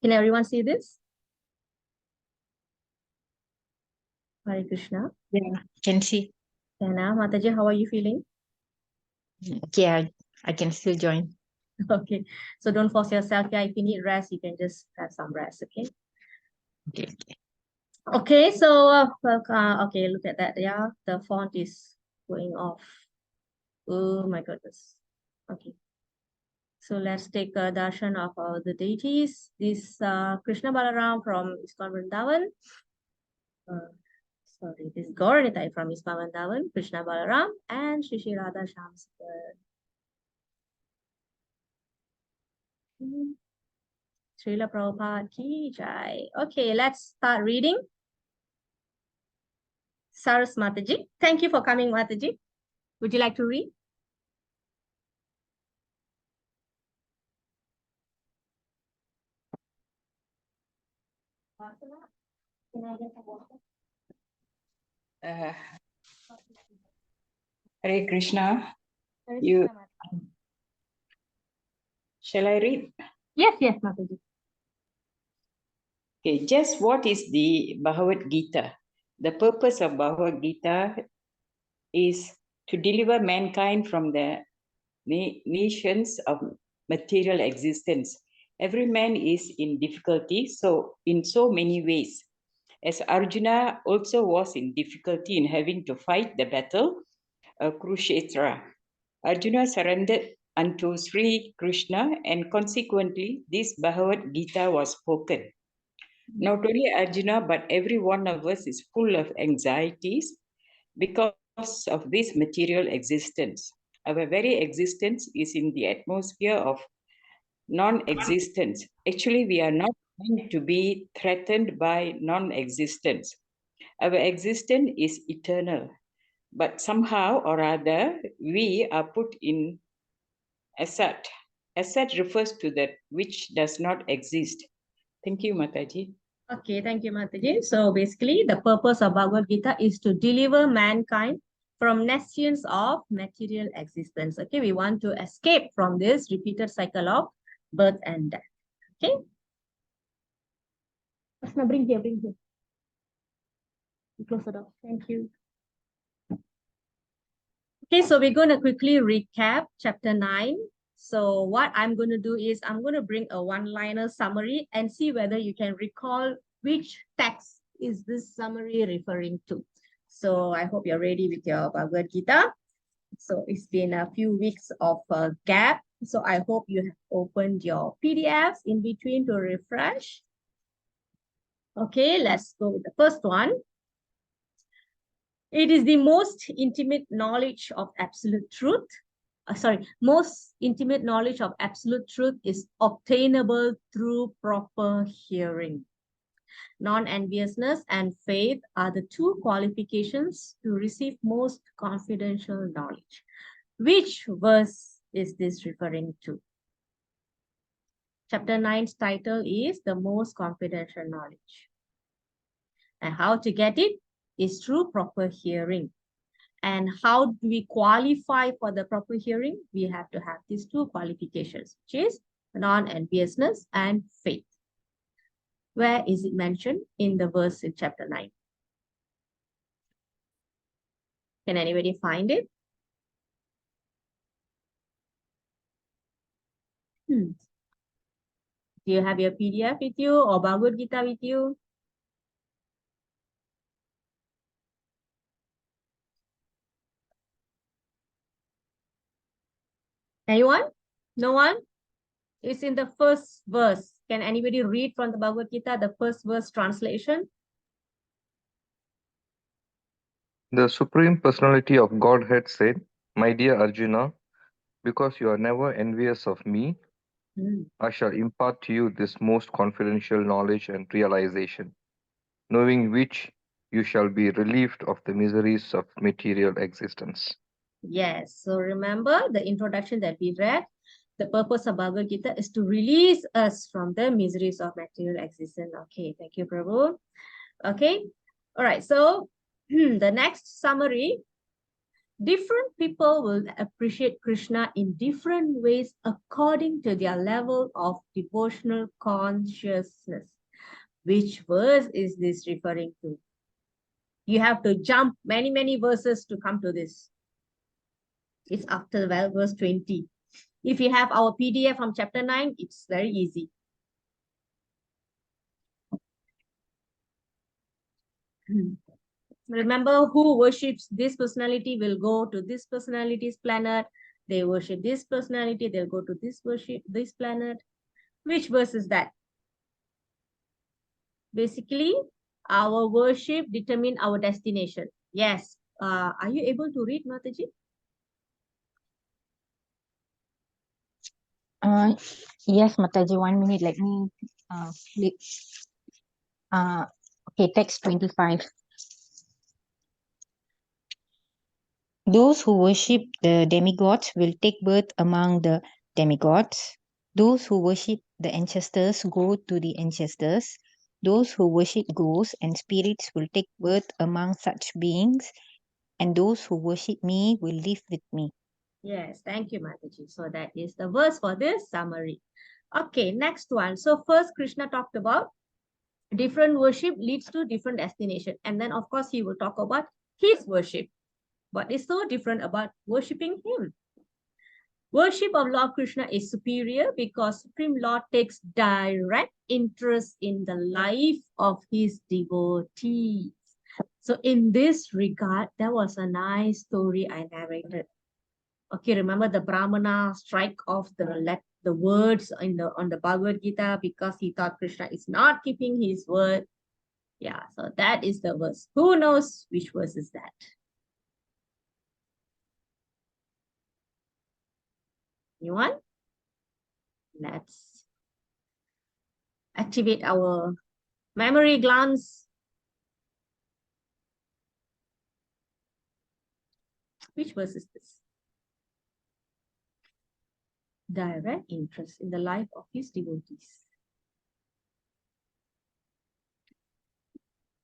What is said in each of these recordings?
Can everyone see this? Hare Krishna. Yeah, can see. Anna, Mataji, how are you feeling? Yeah, I can still join. Okay, so don't force yourself. Yeah, if you need rest, you can just have some rest. Okay. Okay. Okay, so okay, look at that. Yeah, the font is going off. Oh my goodness. Okay. So let's take a darshan of the deities. This Krishna Balaram from ISKCON Vrindavan. Sorry, this Gauranitai from ISKCON Vrindavan, Krishna Balaram, and Shri Shri Radha Shyam Sundar. Srila Prabhupada ki jai. Okay, let's start reading. Saras Mataji. Thank you for coming, Mataji. Would you like to read? Hare Krishna. Hare You Krishna, Mataji. shall I read? Yes, yes, Mataji. Okay, just what is the Bhagavad Gita? The purpose of Bhagavad Gita is to deliver mankind from the nations of material existence. Every man is in difficulty, so in so many ways. As Arjuna also was in difficulty in having to fight the battle of Kurukshetra, Arjuna surrendered unto Sri Krishna, and consequently this Bhagavad Gita was spoken. Not only Arjuna, but every one of us is full of anxieties because of this material existence. Our very existence is in the atmosphere of non-existence. Actually, we are not meant to be threatened by non-existence. Our existence is eternal, but somehow or other, we are put in asat. Asat refers to that which does not exist. Thank you, Mataji. Okay, thank you, Mataji. So basically, the purpose of Bhagavad Gita is to deliver mankind from nescience of material existence. Okay, we want to escape from this repeated cycle of birth and death. Okay. Krishna, bring here, bring here. Close the door. Thank you. Okay, so we're going to quickly recap chapter 9. So what I'm going to do is I'm going to bring a one-liner summary and see whether you can recall which text is this summary referring to. So I hope you're ready with your Bhagavad Gita. So it's been a few weeks of a gap. So I hope you have opened your PDFs in between to refresh. Okay, let's go with the first one. It is the most intimate knowledge of absolute truth. Most intimate knowledge of absolute truth is obtainable through proper hearing. Non-enviousness and faith are the two qualifications to receive most confidential knowledge. Which verse is this referring to? Chapter 9's title is The Most Confidential Knowledge. And how to get it is through proper hearing. And how do we qualify for the proper hearing? We have to have these two qualifications, which is non-enviousness and faith. Where is it mentioned in the verse in chapter 9? Can anybody find it? Do you have your PDF with you or Bhagavad Gita with you? Anyone? No one? It's in the first verse. Can anybody read from the Bhagavad Gita, the first verse translation? The Supreme Personality of Godhead said, "My dear Arjuna, because you are never envious of me, I shall impart to you this most confidential knowledge and realization, knowing which you shall be relieved of the miseries of material existence." Yes. So remember the introduction that we read. The purpose of Bhagavad Gita is to release us from the miseries of material existence. Okay. Thank you, Prabhu. Okay. All right. So the next summary. Different people will appreciate Krishna in different ways according to their level of devotional consciousness. Which verse is this referring to? You have to jump many verses to come to this. It's after verse 20. If you have our PDF from chapter 9, it's very easy. Remember, who worships this personality will go to this personality's planet. They worship this personality, they'll go to this planet. Which verse is that? Basically, our worship determine our destination. Yes. Are you able to read, Mataji? Yes, Mataji, 1 minute. Let me flip. Okay, text 25. Those who worship the demigods will take birth among the demigods. Those who worship the ancestors go to the ancestors. Those who worship ghosts and spirits will take birth among such beings. And those who worship me will live with me. Yes, thank you, Mataji. So that is the verse for this summary. Okay, next one. So first, Krishna talked about different worship leads to different destination. And then, of course, he will talk about his worship. What is so different about worshipping him? Worship of Lord Krishna is superior because Supreme Lord takes direct interest in the life of his devotees. So in this regard, that was a nice story I narrated. Okay, remember the Brahmana strike off the words on the Bhagavad Gita because he thought Krishna is not keeping his word. Yeah, so that is the verse. Who knows which verse is that? Anyone? Let's activate our memory glands. Which verse is this? Direct interest in the life of his devotees.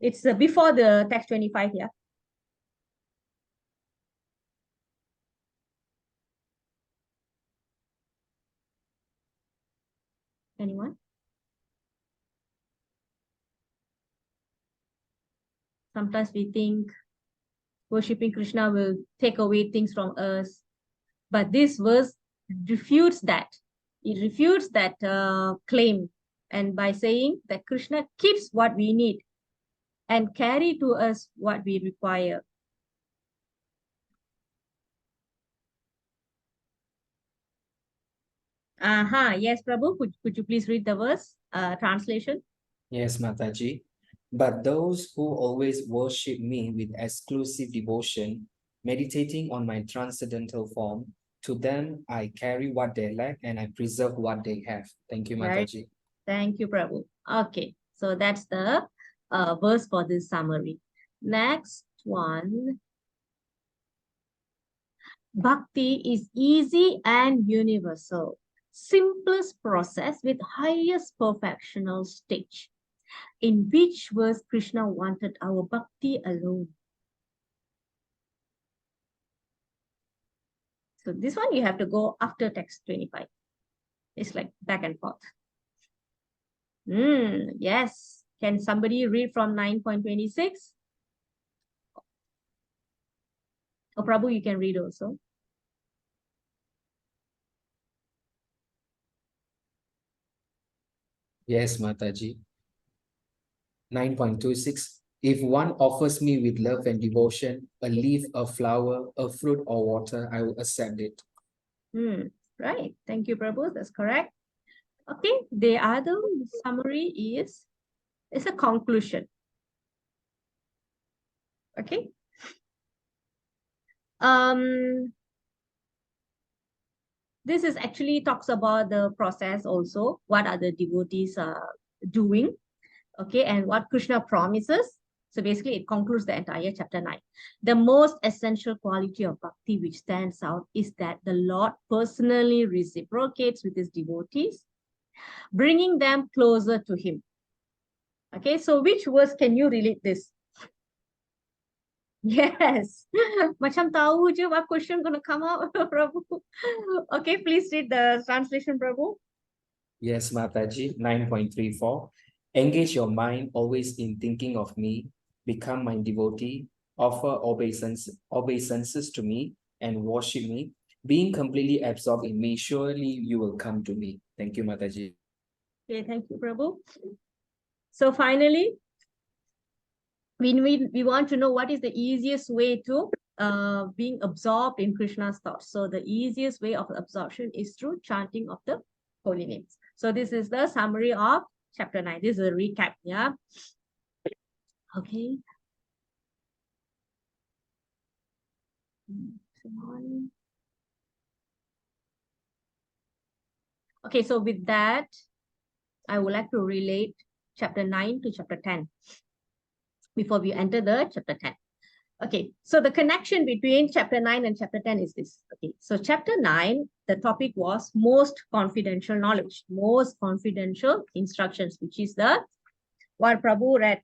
It's before the text 25 here. Anyone? Sometimes we think worshipping Krishna will take away things from us. But this verse refutes that. It refutes that claim. And by saying that Krishna keeps what we need and carry to us what we require. Yes, Prabhu, could you please read the verse translation? Yes, Mataji. But those who always worship me with exclusive devotion, meditating on my transcendental form, to them I carry what they lack and I preserve what they have. Thank you, Right. Mataji. Thank you, Prabhu. Okay, so that's the verse for this summary. Next one. Bhakti is easy and universal. Simplest process with highest perfectional stage. In which verse Krishna wanted our bhakti alone? So this one you have to go after text 25. It's like back and forth. Yes. Can somebody read from 9.26? Oh, Prabhu, you can read also. Yes, Mataji. 9.26. If one offers me with love and devotion, a leaf, a flower, a fruit, or water, I will accept it. Right. Thank you, Prabhu. That's correct. Okay. The other summary is a conclusion. Okay. This is actually talks about the process also. What are the devotees doing? Okay, and what Krishna promises. So basically, it concludes the entire chapter 9. The most essential quality of bhakti which stands out is that the Lord personally reciprocates with his devotees, bringing them closer to him. Okay, so which verse can you relate this? Yes. Macam tahu je what question gonna come out, Prabhu. Okay, please read the translation, Prabhu. Yes, Mataji, 9.34. Engage your mind always in thinking of me, become my devotee, offer obeisances to me, and worship me. Being completely absorbed in me, surely you will come to me. Thank you, Mataji. Okay, thank you, Prabhu. So finally, we want to know what is the easiest way to being absorbed in Krishna's thoughts. So the easiest way of absorption is through chanting of the holy names. So this is the summary of chapter 9. This is a recap, yeah. Okay. Okay, so with that, I would like to relate chapter 9 to chapter 10 before we enter the chapter 10. Okay, so the connection between chapter 9 and chapter 10 is this. Okay, so chapter 9, the topic was most confidential knowledge, most confidential instructions, which is the what Prabhu read.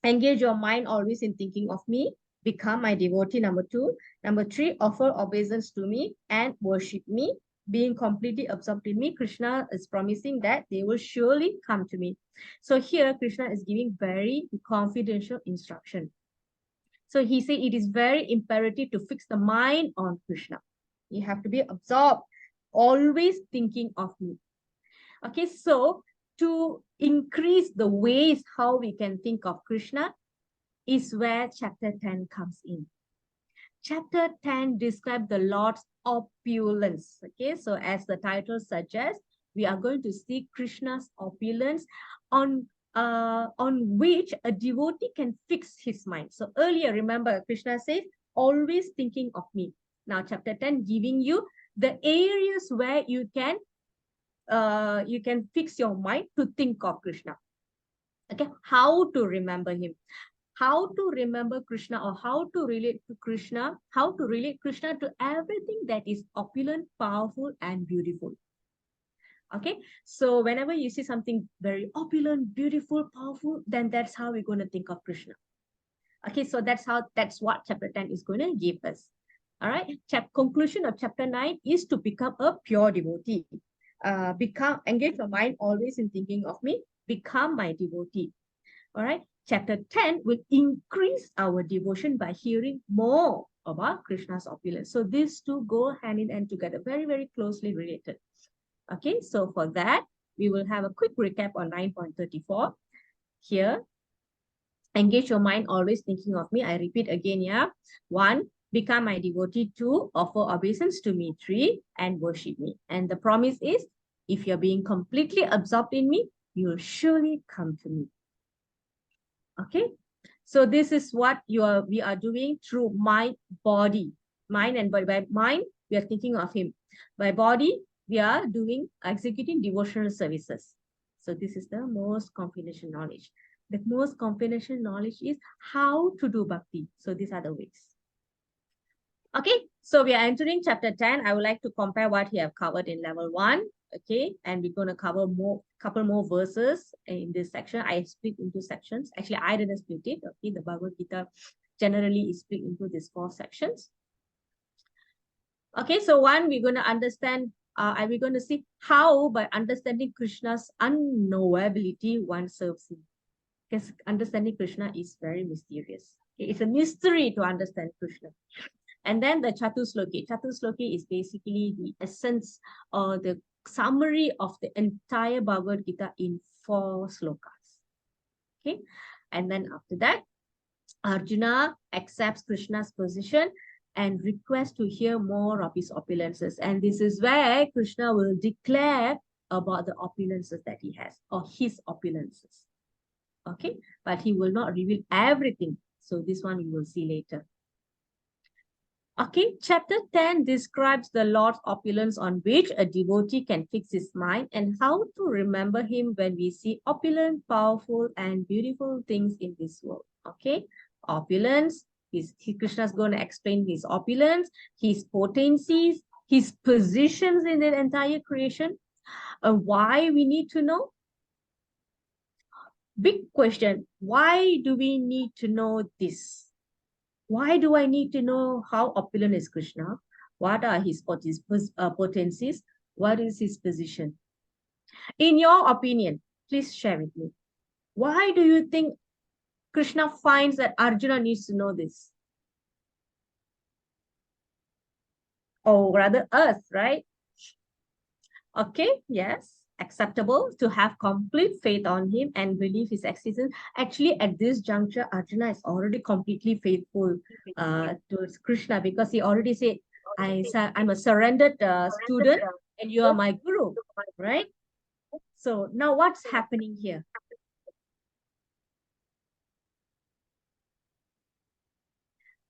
Engage your mind always in thinking of me, become my devotee, number 2. Number 3, offer obeisance to me and worship me. Being completely absorbed in me, Krishna is promising that they will surely come to me. So here, Krishna is giving very confidential instruction. So he said it is very imperative to fix the mind on Krishna. You have to be absorbed, always thinking of me. Okay, so to increase the ways how we can think of Krishna is where chapter 10 comes in. Chapter 10 describes the Lord's opulence. Okay, so as the title suggests, we are going to see Krishna's opulence on which a devotee can fix his mind. So earlier, remember, Krishna says, always thinking of me. Now, chapter 10 giving you the areas where you can fix your mind to think of Krishna. Okay, how to remember him, how to remember Krishna, or how to relate to Krishna, how to relate Krishna to everything that is opulent, powerful, and beautiful. Okay, so whenever you see something very opulent, beautiful, powerful, then that's how we're going to think of Krishna. Okay, so that's what chapter 10 is going to give us. All right, conclusion of chapter 9 is to become a pure devotee. Engage your mind always in thinking of me, become my devotee. All right, chapter 10 will increase our devotion by hearing more about Krishna's opulence. So these two go hand in hand together, very, very closely related. Okay, so for that, we will have a quick recap on 9.34. Here, engage your mind always thinking of me. I repeat again, yeah. 1, become my devotee. 2, offer obeisance to me. 3, and worship me. And the promise is, if you're being completely absorbed in me, you will surely come to me. Okay, so this is what we are doing through mind, body, mind and body. By mind, we are thinking of him. By body, we are executing devotional services. So this is the most confidential knowledge. The most confidential knowledge is how to do bhakti. So these are the ways. Okay, so we are entering chapter 10. I would like to compare what we have covered in level 1. Okay, and we're going to cover couple more verses in this section. I split into sections. Actually, I didn't split it. Okay, the Bhagavad Gita generally is split into these 4 sections. Okay, so 1, we're going to understand, and we're going to see how by understanding Krishna's unknowability one serves him. Because understanding Krishna is very mysterious. Okay, it's a mystery to understand Krishna. And then the Chatusloki. Chatusloki is basically the essence or the summary of the entire Bhagavad Gita in 4 slokas. Okay, and then after that, Arjuna accepts Krishna's position and requests to hear more of his opulences. And this is where Krishna will declare about the opulences that he has, or his opulences. Okay, but he will not reveal everything. So this one we will see later. Okay, chapter 10 describes the Lord's opulence on which a devotee can fix his mind and how to remember him when we see opulent, powerful, and beautiful things in this world. Okay, opulence, Krishna's going to explain his opulence, his potencies, his positions in the entire creation, and why we need to know. big question. Why do we need to know this? Why do I need to know how opulent is Krishna? What are his potencies? What is his position? In your opinion, please share with me. Why do you think Krishna finds that Arjuna needs to know this? Or rather us, right? Okay, yes, acceptable to have complete faith on him and believe his existence. Actually, at this juncture, Arjuna is already completely faithful towards Krishna, because he already said, I'm a surrendered student and you are my guru, right? So now what's happening here?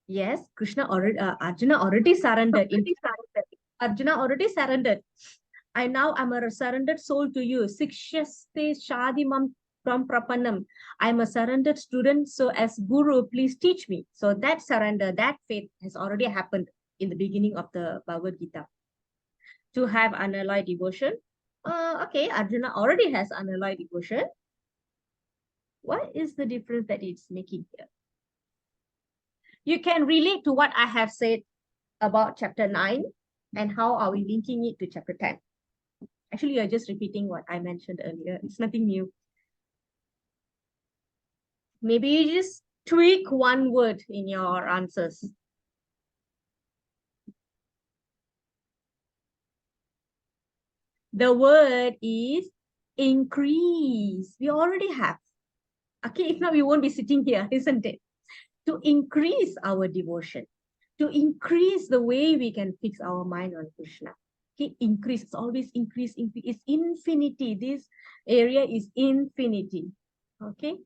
Yes, Arjuna already surrendered. Arjuna already surrendered. I'm a surrendered soul to you. Sikshaste shadimam from prapanam. I'm a surrendered student. So as guru, please teach me. So that surrender, that faith has already happened in the beginning of the Bhagavad Gita. To have unalloyed devotion. Okay, Arjuna already has unalloyed devotion. What is the difference that it's making here? You can relate to what I have said about chapter 9 and how are we linking it to chapter 10. Actually, you're just repeating what I mentioned earlier. It's nothing new. Maybe you just tweak one word in your answers. The word is increase. We already have. Okay, if not, we won't be sitting here, isn't it? To increase our devotion, to increase the way we can fix our mind on Krishna. Okay, increase, it's always increase, it's infinity. This area is infinity. Okay.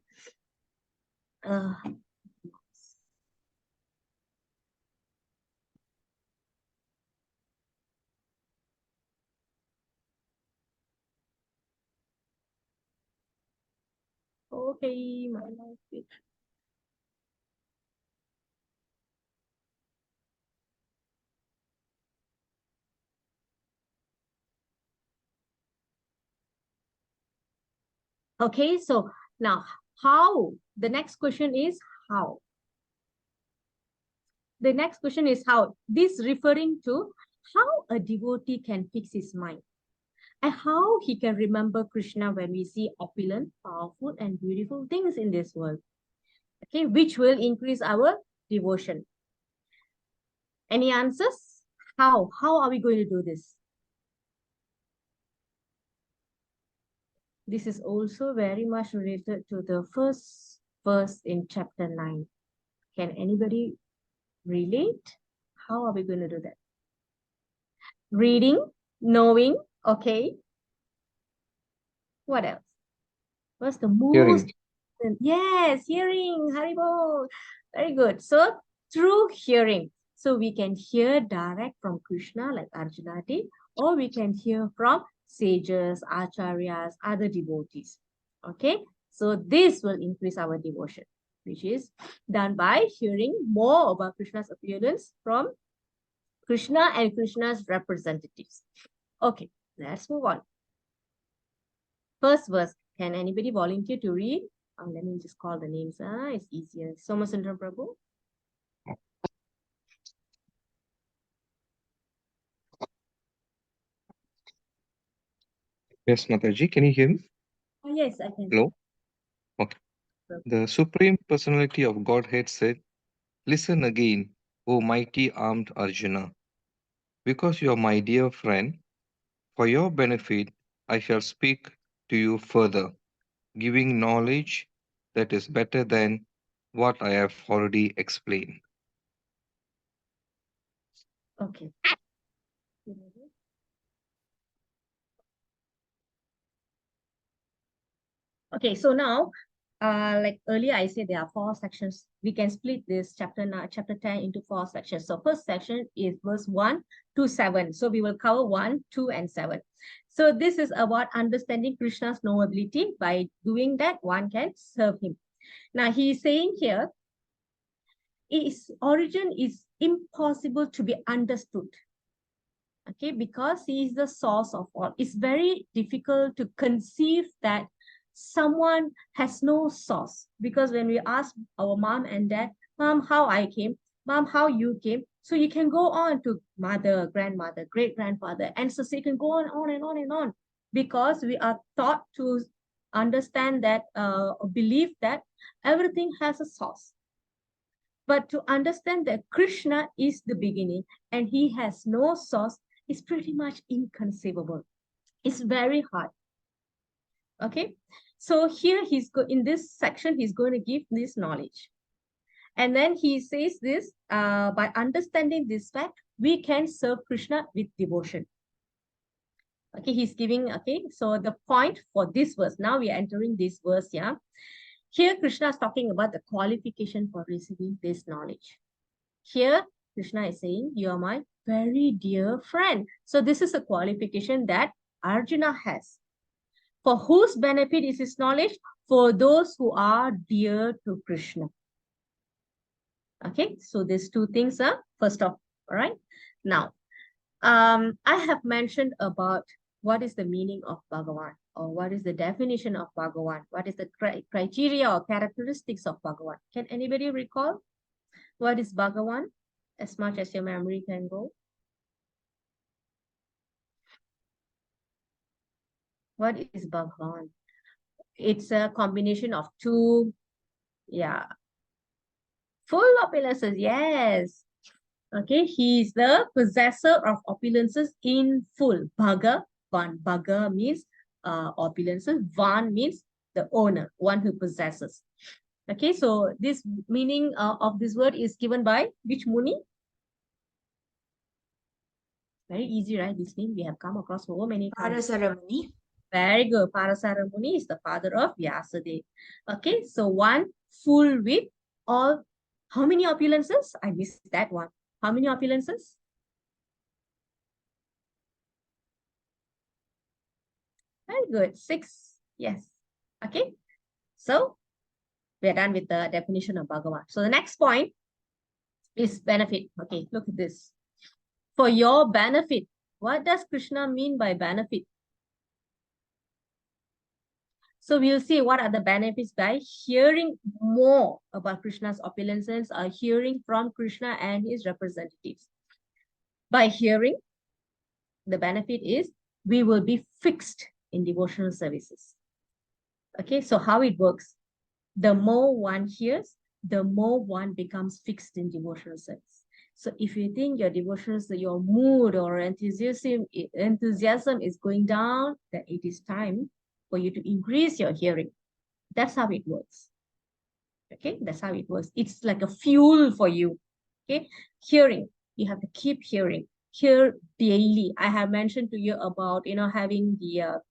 Okay, my life. Okay, so now how? The next question is how? The next question is how? This referring to how a devotee can fix his mind and how he can remember Krishna when we see opulent, powerful, and beautiful things in this world. Okay, which will increase our devotion. Any answers? How? How are we going to do this? This is also very much related to the first verse in chapter 9. Can anybody relate? How are we going to do that? Reading, knowing, okay. What else? What's the most? Hearing. Yes, hearing, Haribo. Very good. So through hearing, so we can hear direct from Krishna like Arjuna did, or we can hear from sages, acharyas, other devotees. Okay, so this will increase our devotion, which is done by hearing more about Krishna's appearance from Krishna and Krishna's representatives. Okay, let's move on. First verse, can anybody volunteer to read? Let me just call the names. It's easier. Somasundram Prabhu. Yes, Mataji, can you hear me? Yes, I can. Hello? Okay. The Supreme Personality of Godhead said, "Listen again, O mighty armed Arjuna. Because you are my dear friend, for your benefit, I shall speak to you further, giving knowledge that is better than what I have already explained." Okay. Okay, so now, like earlier I said, there are 4 sections. We can split this chapter 10 into 4 sections. So first section is verse 1 to 7. So we will cover 1, 2, and 7. So this is about understanding Krishna's knowability. By doing that, one can serve him. Now he is saying here, his origin is impossible to be understood. Okay, because he is the source of all. It's very difficult to conceive that someone has no source. Because when we ask our mom and dad, Mom, how I came? Mom, how you came? So you can go on to mother, grandmother, great-grandfather, and so you can go on and on and on. Because we are taught to understand that, believe that everything has a source. But to understand that Krishna is the beginning and he has no source is pretty much inconceivable. It's very hard. Okay, so here in this section, he's going to give this knowledge. And then he says this, by understanding this fact, we can serve Krishna with devotion. Okay, he's giving, okay, so the point for this verse, now we are entering this verse, yeah. Here, Krishna is talking about the qualification for receiving this knowledge. Here, Krishna is saying, you are my very dear friend. So this is a qualification that Arjuna has. For whose benefit is this knowledge? For those who are dear to Krishna. Okay, so these two things are first off, all right? Now, I have mentioned about what is the meaning of Bhagavan, or what is the definition of Bhagavan, what is the criteria or characteristics of Bhagavan. Can anybody recall what is Bhagavan, as much as your memory can go? What is Bhagavan? It's a combination of two, yeah, full opulences, yes. Okay, he is the possessor of opulences in full. Bhagavan. Bhaga means opulences. Van means the owner, one who possesses. Okay, so this meaning of this word is given by which Muni? Very easy, right? This name we have come across so many times. Parasara Muni. Very good. Parasara Muni is the father of Vyasadeva. Okay, so one full with all. How many opulences? I missed that one. How many opulences? Very good. 6. Yes. Okay. So we are done with the definition of Bhagavan. So the next point is benefit. Okay, look at this. For your benefit. What does Krishna mean by benefit? So we'll see what are the benefits by hearing more about Krishna's opulences, or hearing from Krishna and his representatives. By hearing, the benefit is we will be fixed in devotional services. Okay, so how it works? The more one hears, the more one becomes fixed in devotional service. So if you think your devotional, your mood or enthusiasm is going down, then it is time for you to increase your hearing. That's how it works. Okay, that's how it works. It's like a fuel for you. Okay, hearing, you have to keep hearing. Hear daily. I have mentioned to you about, having the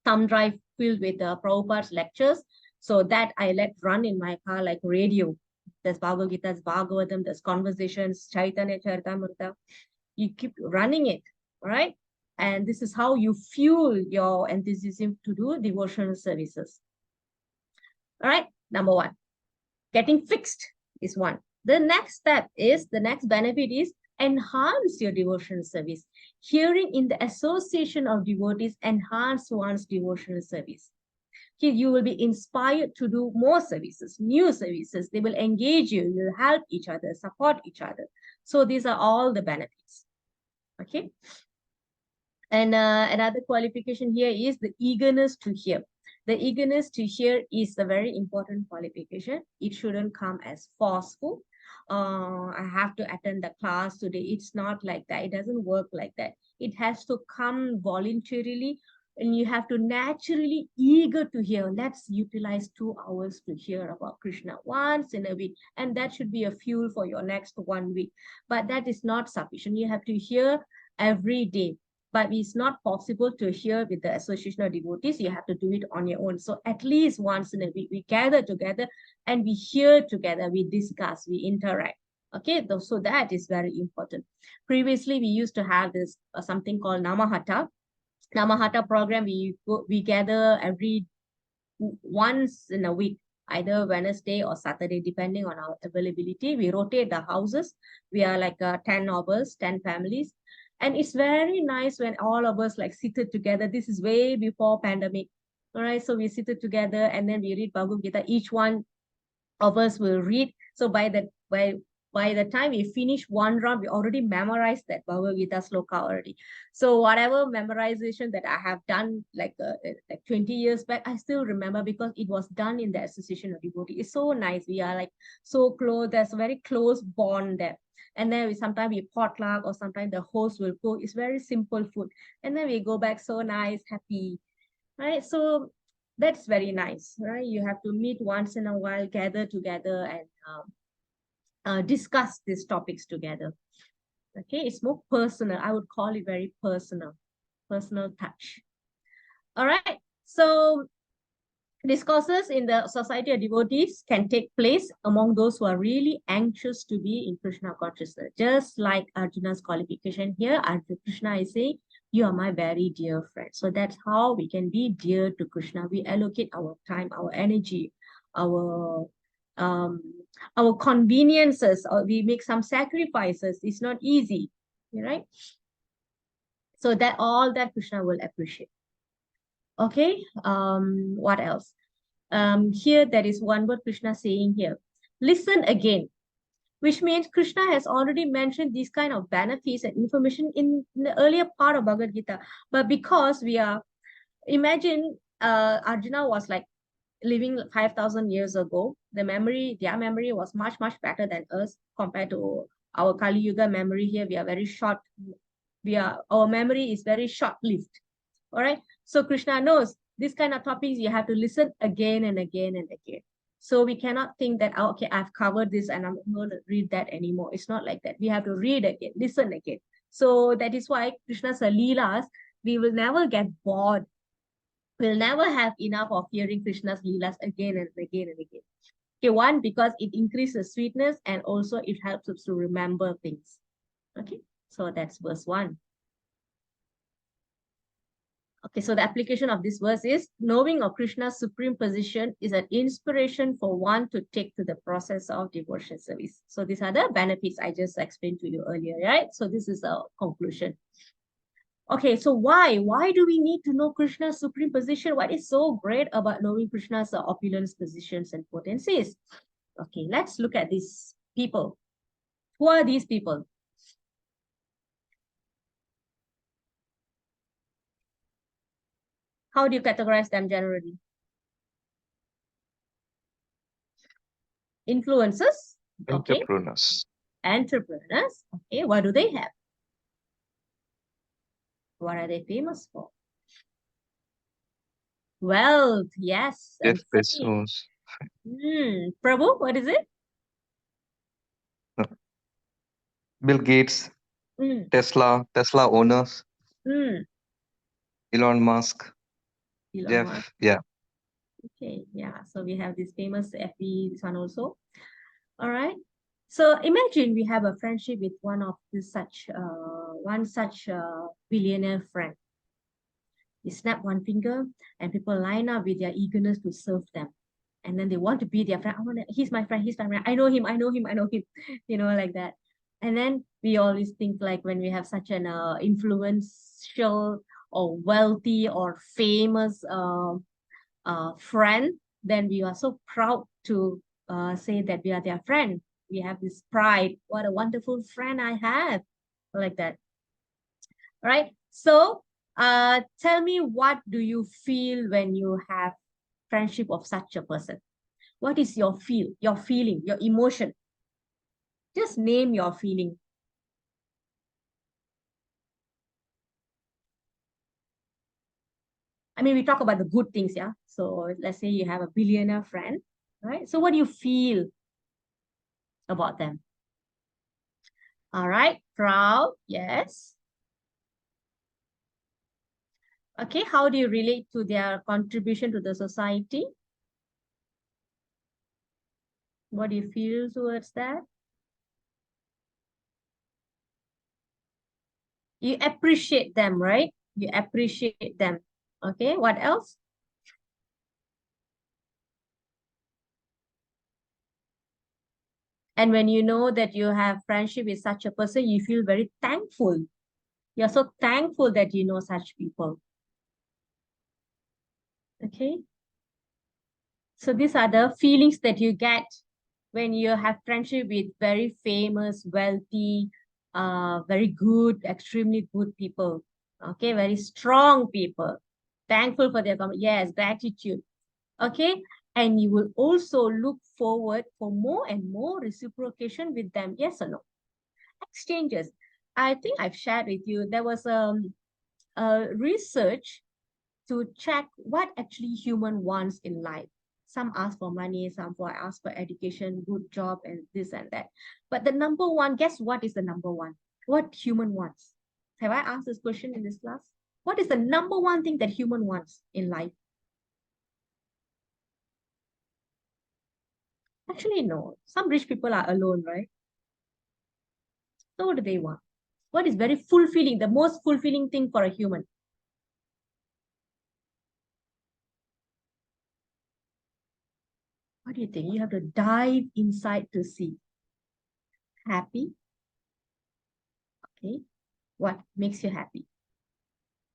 thumb drive filled with Prabhupada's lectures. So that I let run in my car like radio. There's Bhagavad Gita, there's Bhagavatam, there's conversations, Chaitanya Charitamrita. You keep running it, all right? And this is how you fuel your enthusiasm to do devotional services. All right, number one, getting fixed is one. The next step is, the next benefit is enhance your devotional service. Hearing in the association of devotees enhance one's devotional service. Here you will be inspired to do more services, new services. They will engage you, you will help each other, support each other. So these are all the benefits. Okay. And another qualification here is the eagerness to hear. The eagerness to hear is a very important qualification. It shouldn't come as forceful. I have to attend the class today. It's not like that. It doesn't work like that. It has to come voluntarily, and you have to naturally eager to hear. Let's utilize 2 hours to hear about Krishna once in a week, and that should be a fuel for your next 1 week. But that is not sufficient. You have to hear every day. But it's not possible to hear with the association of devotees. You have to do it on your own. So at least once in a week, we gather together and we hear together, we discuss, we interact. Okay, so that is very important. Previously, we used to have this something called Namahata. Namahata program, we gather every once in a week, either Wednesday or Saturday, depending on our availability. We rotate the houses. We are like 10 of us, 10 families. And it's very nice when all of us like seated together. This is way before pandemic. All right, so we sit together and then we read Bhagavad Gita. Each one of us will read. So by the time we finish one round, we already memorized that Bhagavad Gita sloka already. So whatever memorization that I have done like 20 years back, I still remember because it was done in the Association of Devotees. It's so nice. We are like so close. There's a very close bond there. And then sometimes we potluck or sometimes the host will cook. It's very simple food. And then we go back so nice, happy. Right? So that's very nice, right? You have to meet once in a while, gather together and discuss these topics together. Okay, it's more personal. I would call it very personal touch. All right, so discourses in the Society of Devotees can take place among those who are really anxious to be in Krishna consciousness. Just like Arjuna's qualification here, Krishna is saying, you are my very dear friend. So that's how we can be dear to Krishna. We allocate our time, our energy, our conveniences, or we make some sacrifices. It's not easy, right? So that all that Krishna will appreciate. Okay, what else? Here there is one word Krishna saying here. Listen again, which means Krishna has already mentioned these kind of benefits and information in the earlier part of Bhagavad Gita. But because we are, imagine Arjuna was like living 5,000 years ago. Their memory was much, much better than us compared to our Kali Yuga memory here. We are very short. Our memory is very short-lived. All right. So Krishna knows this kind of topics you have to listen again and again and again. So we cannot think that, oh, okay, I've covered this and I'm not going to read that anymore. It's not like that. We have to read again, listen again. So that is why Krishna's Leelas, we will never get bored. We'll never have enough of hearing Krishna's Leelas again and again and again. Okay, one, because it increases sweetness and also it helps us to remember things. Okay, so that's verse 1. Okay, so the application of this verse is, knowing of Krishna's supreme position is an inspiration for one to take to the process of devotion service. So these are the benefits I just explained to you earlier, right? So this is a conclusion. Okay, so why? Why do we need to know Krishna's supreme position? What is so great about knowing Krishna's opulence, positions, and potencies? Okay, let's look at these people. Who are these people? How do you categorize them generally? Influencers. Okay. Entrepreneurs. Entrepreneurs. Okay, what do they have? What are they famous for? Wealth, yes. Jeff And fame. Bezos. Prabhu, what is it? Bill Gates. Tesla owners. Elon Musk. Jeff. Musk. Yeah. Okay, yeah. So we have this famous FB, this one also. All right. So imagine we have a friendship with one such billionaire friend. You snap one finger and people line up with their eagerness to serve them. And then they want to be their friend. He's my friend, I know him, you know, like that. And then we always think like when we have such an influential or wealthy or famous friend, then we are so proud to say that we are their friend. We have this pride. What a wonderful friend I have, like that. All right. So tell me, what do you feel when you have friendship of such a person? What is your feeling, your emotion? Just name your feeling. I mean, we talk about the good things, yeah? So let's say you have a billionaire friend, right? So what do you feel about them? All right, proud, yes. Okay, how do you relate to their contribution to the society? What do you feel towards that? You appreciate them, right? You appreciate them. Okay, what else? And when you know that you have friendship with such a person, you feel very thankful. You're so thankful that you know such people. Okay. So these are the feelings that you get when you have friendship with very famous, wealthy, very good, extremely good people. Okay, very strong people. Thankful for their yes, gratitude. Okay, and you will also look forward for more and more reciprocation with them. Yes or no? Exchanges. I think I've shared with you. There was a research to check what actually human wants in life. Some ask for money, some for ask for education, good job, and this and that. But the number one, guess what is the number one? What human wants? Have I asked this question in this class? What is the number one thing that human wants in life? Actually, no. Some rich people are alone, right? So what do they want? What is very fulfilling, the most fulfilling thing for a human? What do you think? You have to dive inside to see. Happy. Okay. What makes you happy?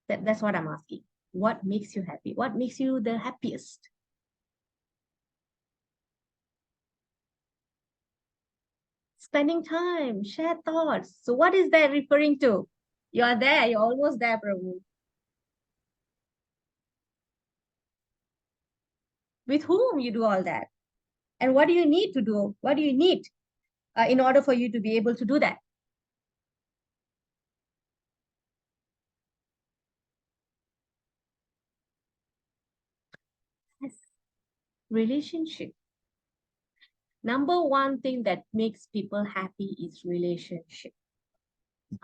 That's what I'm asking. What makes you happy? What makes you the happiest? Spending time, share thoughts. So what is that referring to? You are there. You're almost there, Prabhu. With whom you do all that? And what do you need to do? What do you need in order for you to be able to do that? Yes. Relationship. Number one thing that makes people happy is relationship.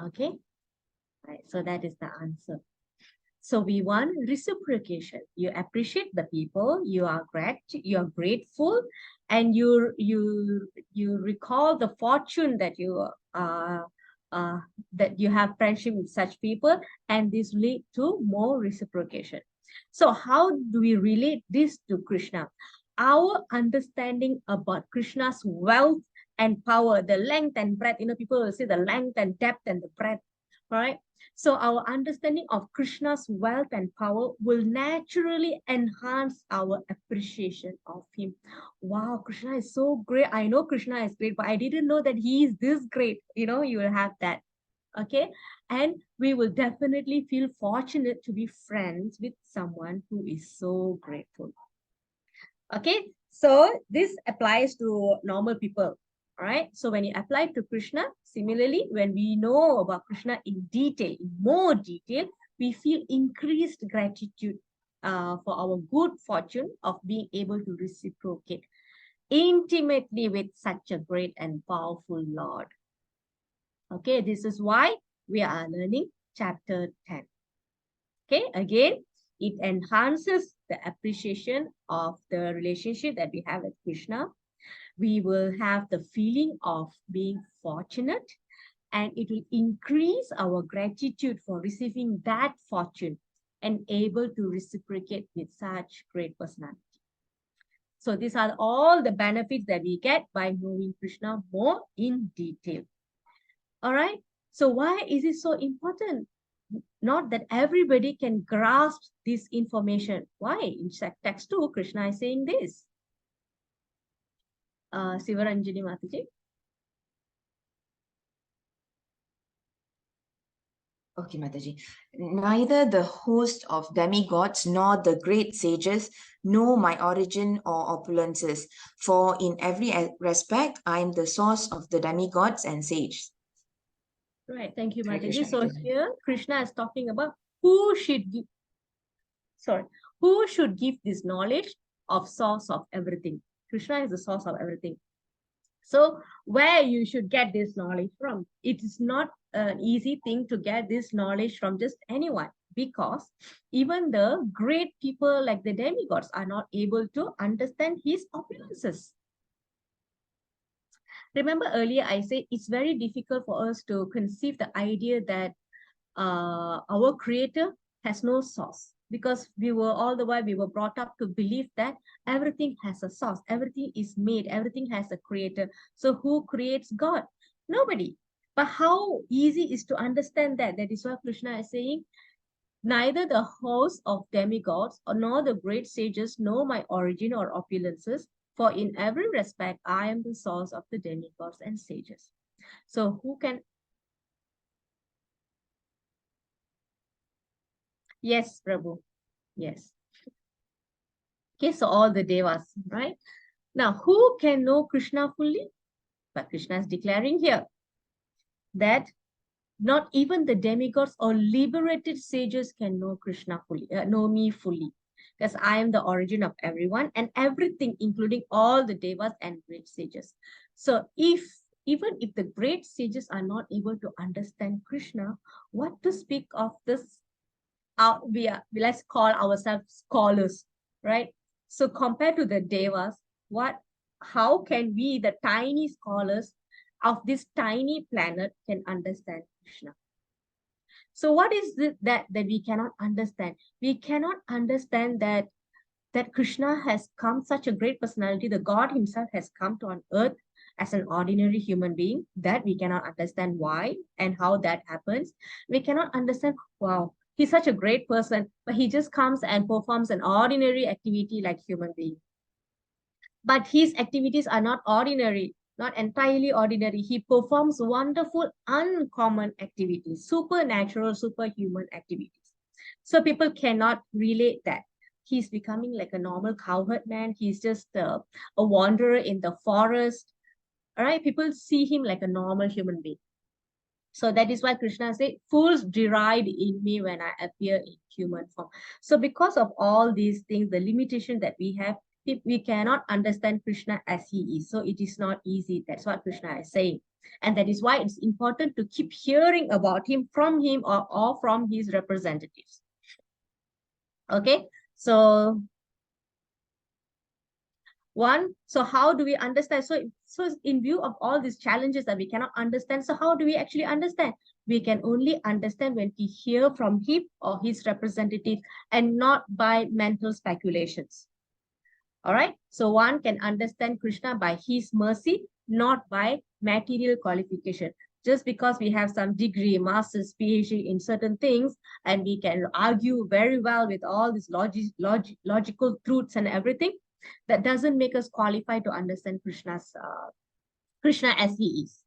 Okay? Right. So that is the answer. So we want reciprocation. You appreciate the people, you are grateful, and you recall the fortune that you have friendship with such people, and this lead to more reciprocation. So how do we relate this to Krishna? Our understanding about Krishna's wealth and power, the length and breadth. People will say the length and depth and the breadth, right? So our understanding of Krishna's wealth and power will naturally enhance our appreciation of him. Wow, Krishna is so great. I know Krishna is great, but I didn't know that he is this great. You will have that. Okay. And we will definitely feel fortunate to be friends with someone who is so grateful. Okay. So this applies to normal people. All right. So when you apply to Krishna, similarly, when we know about Krishna in detail, in more detail, we feel increased gratitude for our good fortune of being able to reciprocate intimately with such a great and powerful Lord. Okay, this is why we are learning chapter 10. Okay, again, it enhances the appreciation of the relationship that we have with Krishna. We will have the feeling of being fortunate, and it will increase our gratitude for receiving that fortune and able to reciprocate with such great personality. So these are all the benefits that we get by knowing Krishna more in detail. All right. So why is it so important? Not that everybody can grasp this information. Why? In text 2, Krishna is saying this. Sivaranjani Mataji. Okay, Mataji. Neither the host of demigods nor the great sages know my origin or opulences, for in every respect I am the source of the demigods and sages. Right, thank you, Hare Mataji. Krishna, So Mataji. here Krishna is talking about who should give this knowledge of source of everything. Krishna is the source of everything. So where you should get this knowledge from? It is not an easy thing to get this knowledge from just anyone, because even the great people like the demigods are not able to understand his opulences. Remember earlier I said it's very difficult for us to conceive the idea that our creator has no source, because we were brought up to believe that everything has a source, everything is made, everything has a creator. So who creates God? Nobody. But how easy is to understand that? That is why Krishna is saying, Neither the host of demigods nor the great sages know my origin or opulences, for in every respect I am the source of the demigods and sages. So who can... Yes, Prabhu. Yes. Okay, so all the devas, right? Now, who can know Krishna fully? But Krishna is declaring here that not even the demigods or liberated sages can know Krishna fully, know me fully, because I am the origin of everyone and everything, including all the devas and great sages. So even if the great sages are not able to understand Krishna, what to speak of this? Let's call ourselves scholars, right? So compared to the devas, how can we, the tiny scholars of this tiny planet, can understand Krishna? So what is it that we cannot understand? We cannot understand that Krishna has come, such a great personality, the God himself has come to on earth as an ordinary human being, that we cannot understand why and how that happens. We cannot understand, wow, he's such a great person, but he just comes and performs an ordinary activity like human being. But his activities are not ordinary, not entirely ordinary. He performs wonderful, uncommon activities, supernatural, superhuman activities. So people cannot relate that. He's becoming like a normal cowherd man. He's just a wanderer in the forest. All right, people see him like a normal human being. So that is why Krishna said, fools deride in me when I appear in human form. So because of all these things, the limitation that we have, if we cannot understand Krishna as he is. So it is not easy. That's what Krishna is saying. And that is why it's important to keep hearing about him from him or from his representatives. Okay, so so how do we understand? So in view of all these challenges that we cannot understand, so how do we actually understand? We can only understand when we hear from him or his representative and not by mental speculations. All right, so one can understand Krishna by his mercy, not by material qualification. Just because we have some degree, master's, PhD in certain things, and we can argue very well with all these logical truths and everything, that doesn't make us qualified to understand Krishna as he is.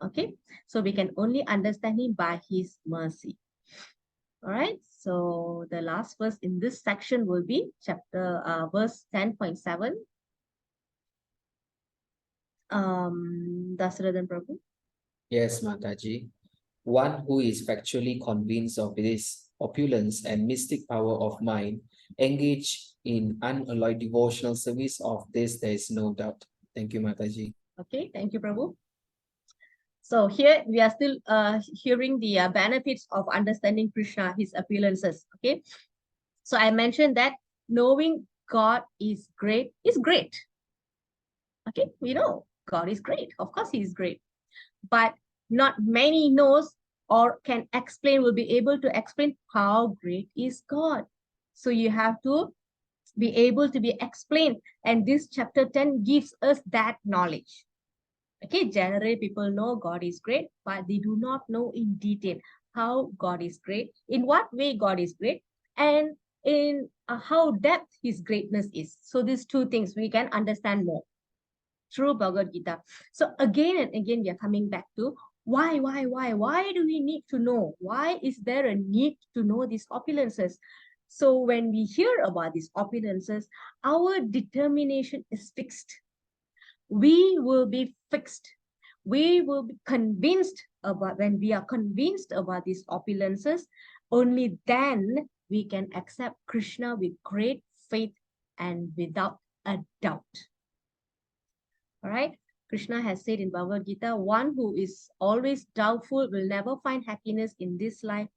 Okay, so we can only understand him by his mercy. All right, so the last verse in this section will be verse 10.7. Dasaradan Prabhu. Yes, Mataji. One who is factually convinced of this opulence and mystic power of mind, engage in unalloyed devotional service of this, there is no doubt. Thank you, Mataji. Okay, thank you, Prabhu. So here we are still hearing the benefits of understanding Krishna, his appearances. Okay, so I mentioned that knowing God is great is great. Okay, we know God is great. Of course, he is great. But not many knows or can explain, will be able to explain how great is God. So you have to be able to be explained. And this chapter 10 gives us that knowledge. Okay, generally people know God is great, but they do not know in detail how God is great, in what way God is great, and in how depth his greatness is. So these two things we can understand more through Bhagavad Gita. So again and again, we are coming back to why do we need to know? Why is there a need to know these opulences? So when we hear about these opulences, our determination is fixed. We will be fixed. We will be convinced about, when we are convinced about these opulences, only then we can accept Krishna with great faith and without a doubt. All right, Krishna has said in Bhagavad Gita, one who is always doubtful will never find happiness in this life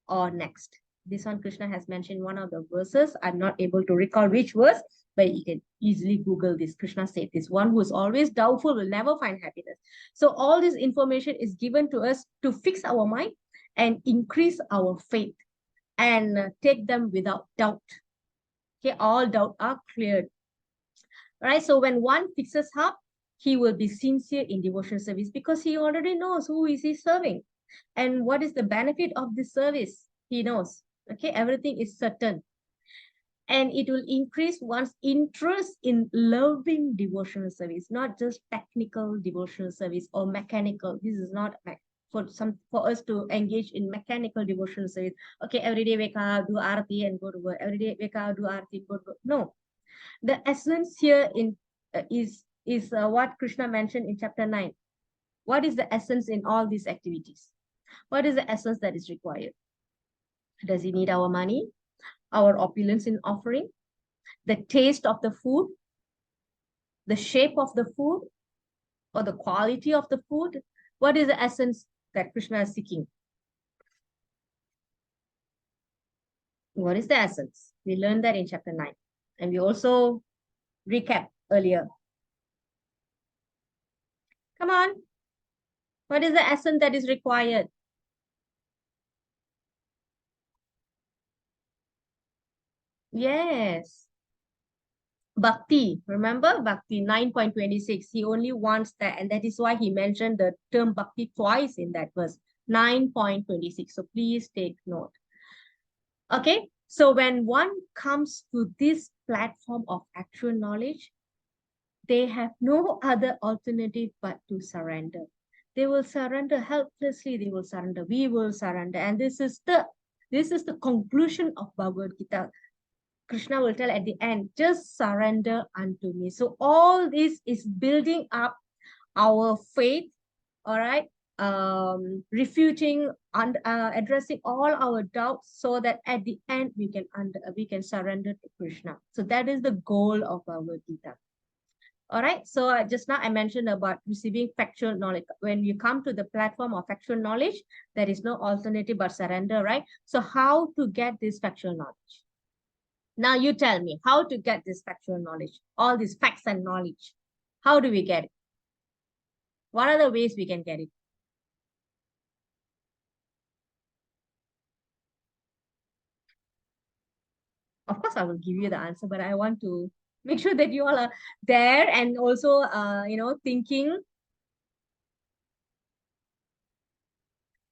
or next. This one Krishna has mentioned one of the verses. I'm not able to recall which verse, but you can easily Google this. Krishna said this, one who is always doubtful will never find happiness. So all this information is given to us to fix our mind and increase our faith and take them without doubt. Okay, all doubt are cleared. All right, so when one fixes up, he will be sincere in devotional service because he already knows who is he serving and what is the benefit of this service. He knows. Okay, everything is certain. And it will increase one's interest in loving devotional service, not just technical devotional service or mechanical. This is not for us to engage in mechanical devotional service. Okay, every day wake up, do arati and go to work. Every day wake up, do arati, go to work. No, the essence here is what Krishna mentioned in chapter 9. What is the essence in all these activities? What is the essence that is required? Does he need our money, our opulence in offering, the taste of the food, the shape of the food, or the quality of the food? What is the essence that Krishna is seeking? What is the essence? We learned that in chapter 9. And we also recap earlier. Come on. What is the essence that is required? Yes. Bhakti. Remember Bhakti 9.26. He only wants that. And that is why he mentioned the term Bhakti twice in that verse. 9.26. So please take note. Okay. So when one comes to this platform of actual knowledge, they have no other alternative but to surrender. They will surrender helplessly. They will surrender. We will surrender. And this is the conclusion of Bhagavad Gita. Krishna will tell at the end, just surrender unto me. So all this is building up our faith, all right, refuting and addressing all our doubts, so that at the end we can surrender to Krishna. So that is the goal of Bhagavad Gita. All right, so just now I mentioned about receiving factual knowledge. When you come to the platform of factual knowledge, there is no alternative but surrender, right? So how to get this factual knowledge? Now you tell me how to get this factual knowledge, all these facts and knowledge. How do we get it? What are the ways we can get it? Of course, I will give you the answer, but I want to make sure that you all are there and also, thinking.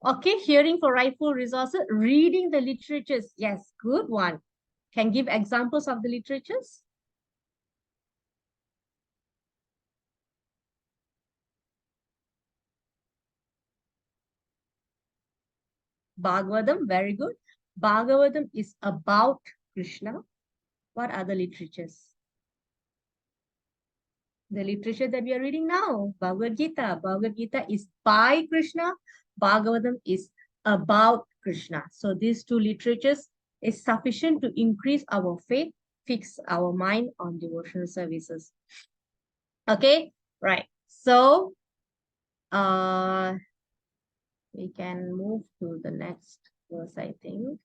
Okay, hearing for rightful resources, reading the literatures. Yes, good one. Can give examples of the literatures? Bhagavatam, very good. Bhagavatam is about Krishna. What are the literatures? The literature that we are reading now, Bhagavad Gita. Bhagavad Gita is by Krishna. Bhagavatam is about Krishna. So these two literatures is sufficient to increase our faith, fix our mind on devotional services. Okay, right. So we can move to the next verse, I think.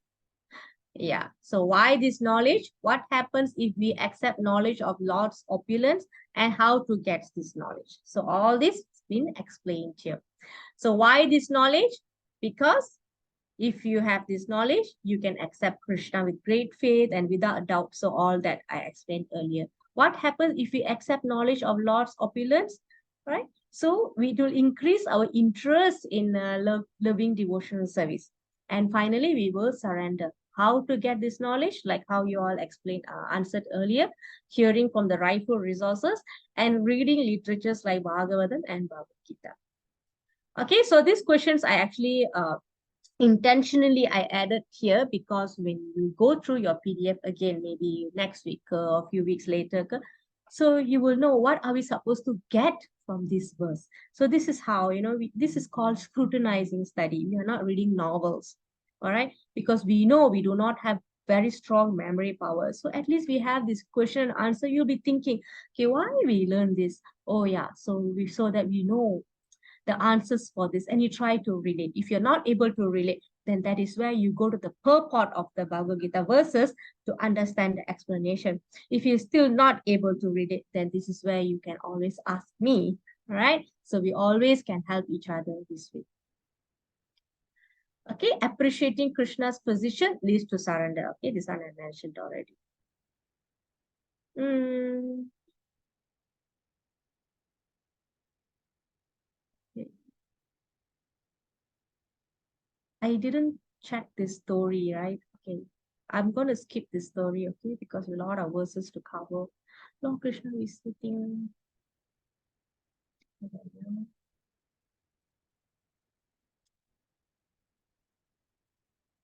Yeah. So why this knowledge? What happens if we accept knowledge of Lord's opulence, and how to get this knowledge? So all this has been explained here. So why this knowledge? Because if you have this knowledge, you can accept Krishna with great faith and without doubt. So all that I explained earlier. What happens if we accept knowledge of Lord's opulence? Right? So we will increase our interest in loving devotional service. And finally, we will surrender. How to get this knowledge? Like how you all explained, answered earlier, hearing from the rightful resources and reading literatures like Bhagavatam and Bhagavad Gita. Okay, so these questions I actually intentionally I added here, because when you go through your PDF again, maybe next week or a few weeks later, so you will know what are we supposed to get from this verse. So this is how, this is called scrutinizing study. We are not reading novels, all right? Because we know we do not have very strong memory power. So at least we have this question and answer. You'll be thinking, okay, why we learn this? Oh yeah, so that we know the answers for this, and you try to relate. If you're not able to relate, then that is where you go to the purport of the Bhagavad Gita verses to understand the explanation. If you're still not able to relate, then this is where you can always ask me, all right? So we always can help each other this way. Okay, appreciating Krishna's position leads to surrender. Okay, this one I mentioned already. I didn't check this story, right? Okay, I'm going to skip this story, okay, because a lot of verses to cover. Lord Krishna is sitting.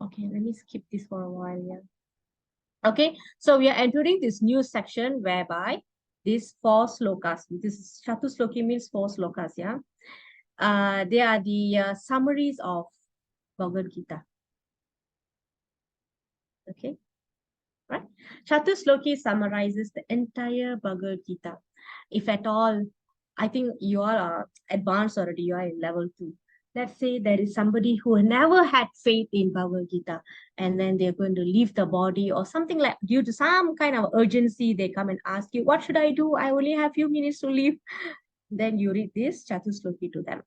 Okay, let me skip this for a while, yeah. Okay, so we are entering this new section whereby these 4 slokas, this is Chatusloki means 4 slokas, yeah. They are the summaries of Bhagavad Gita. Okay, right? Chatusloki summarizes the entire Bhagavad Gita. If at all, I think you all are advanced already, you are in level 2. Let's say there is somebody who never had faith in Bhagavad Gita, and then they're going to leave the body or something, like due to some kind of urgency, they come and ask you, what should I do? I only have few minutes to leave. Then you read this Chatusloki to them.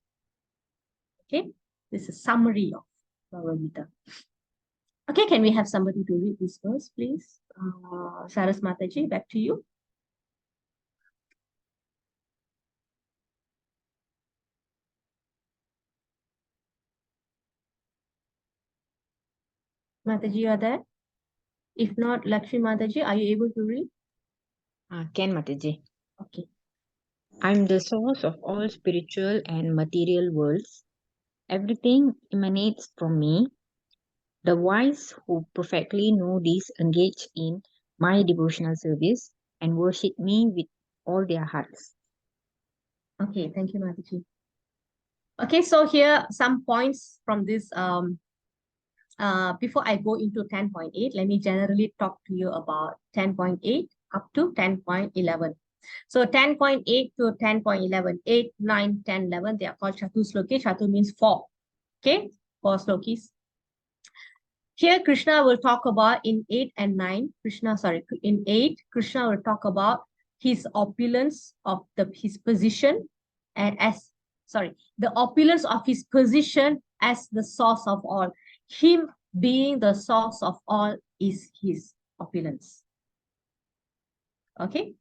Okay, this is summary of Bhagavad Gita. Okay, can we have somebody to read this verse, please? Saras Mataji, back to you. Mataji, you are there? If not, Lakshmi Mataji, are you able to read? Can Mataji. Okay. I'm the source of all spiritual and material worlds. Everything emanates from me. The wise who perfectly know this engage in my devotional service and worship me with all their hearts. Okay, thank you, Mataji. Okay, so here some points from this. Before I go into 10.8, let me generally talk to you about 10.8 up to 10.11. So 10.8 to 10.11, 8, 9, 10, 11, they are called Chatusloki. Chatu means 4. Okay, 4 slokis. Here, Krishna will talk about in 8 and 9, in 8, Krishna will talk about his opulence of his position and the opulence of his position as the source of all. Him being the source of all is his opulence. Okay.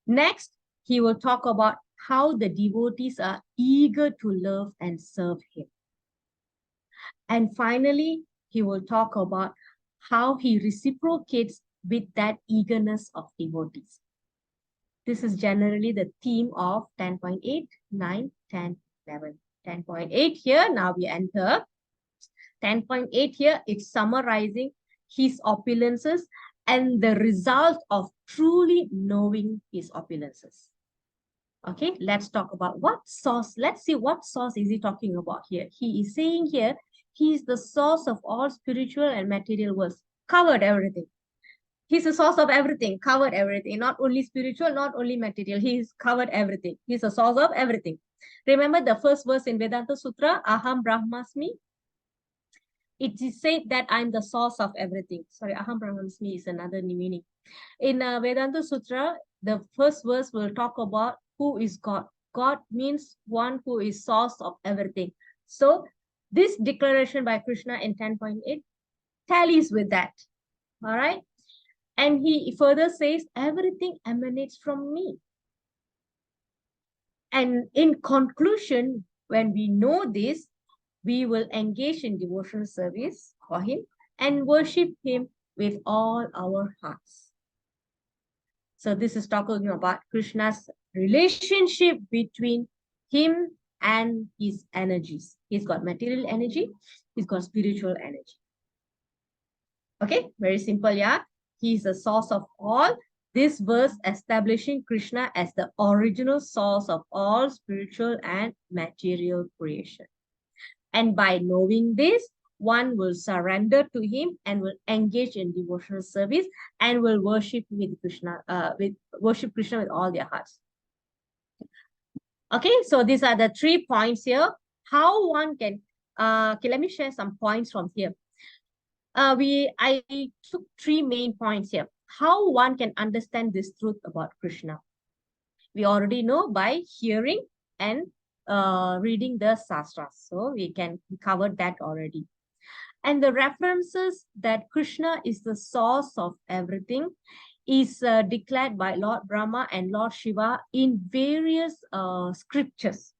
Next, he will talk about how the devotees are eager to love and serve him. And finally, he will talk about how he reciprocates with that eagerness of devotees. This is generally the theme of 10.8, 9, 10, 11. 10.8 here, now we enter. 10.8 here, it's summarizing his opulences and the result of truly knowing his opulences. Okay, let's talk about what source. Let's see what source is he talking about here. He is saying here, he is the source of all spiritual and material worlds. Covered everything. He's the source of everything, covered everything. Not only spiritual, not only material. He's covered everything. He's the source of everything. Remember the first verse in Vedanta Sutra, Aham Brahmasmi? It is said that I'm the source of everything. Sorry, Aham Brahmasmi is another meaning. In Vedanta Sutra, the first verse will talk about who is God. God means one who is source of everything. So this declaration by Krishna in 10.8 tallies with that. All right. And he further says, everything emanates from me. And in conclusion, when we know this, we will engage in devotional service for him and worship him with all our hearts. So this is talking about Krishna's relationship between him and his energies. He's got material energy, he's got spiritual energy. Okay, very simple, yeah. He's the source of all. This verse establishing Krishna as the original source of all spiritual and material creation. And by knowing this, one will surrender to him and will engage in devotional service and will worship with Krishna, worship Krishna with all their hearts. Okay, so these are the 3 points here. How one can, okay, let me share some points from here. I took 3 main points here. How one can understand this truth about Krishna. We already know by hearing and reading the sastras. So we can cover that already. And the references that Krishna is the source of everything is declared by Lord Brahma and Lord Shiva in various scriptures.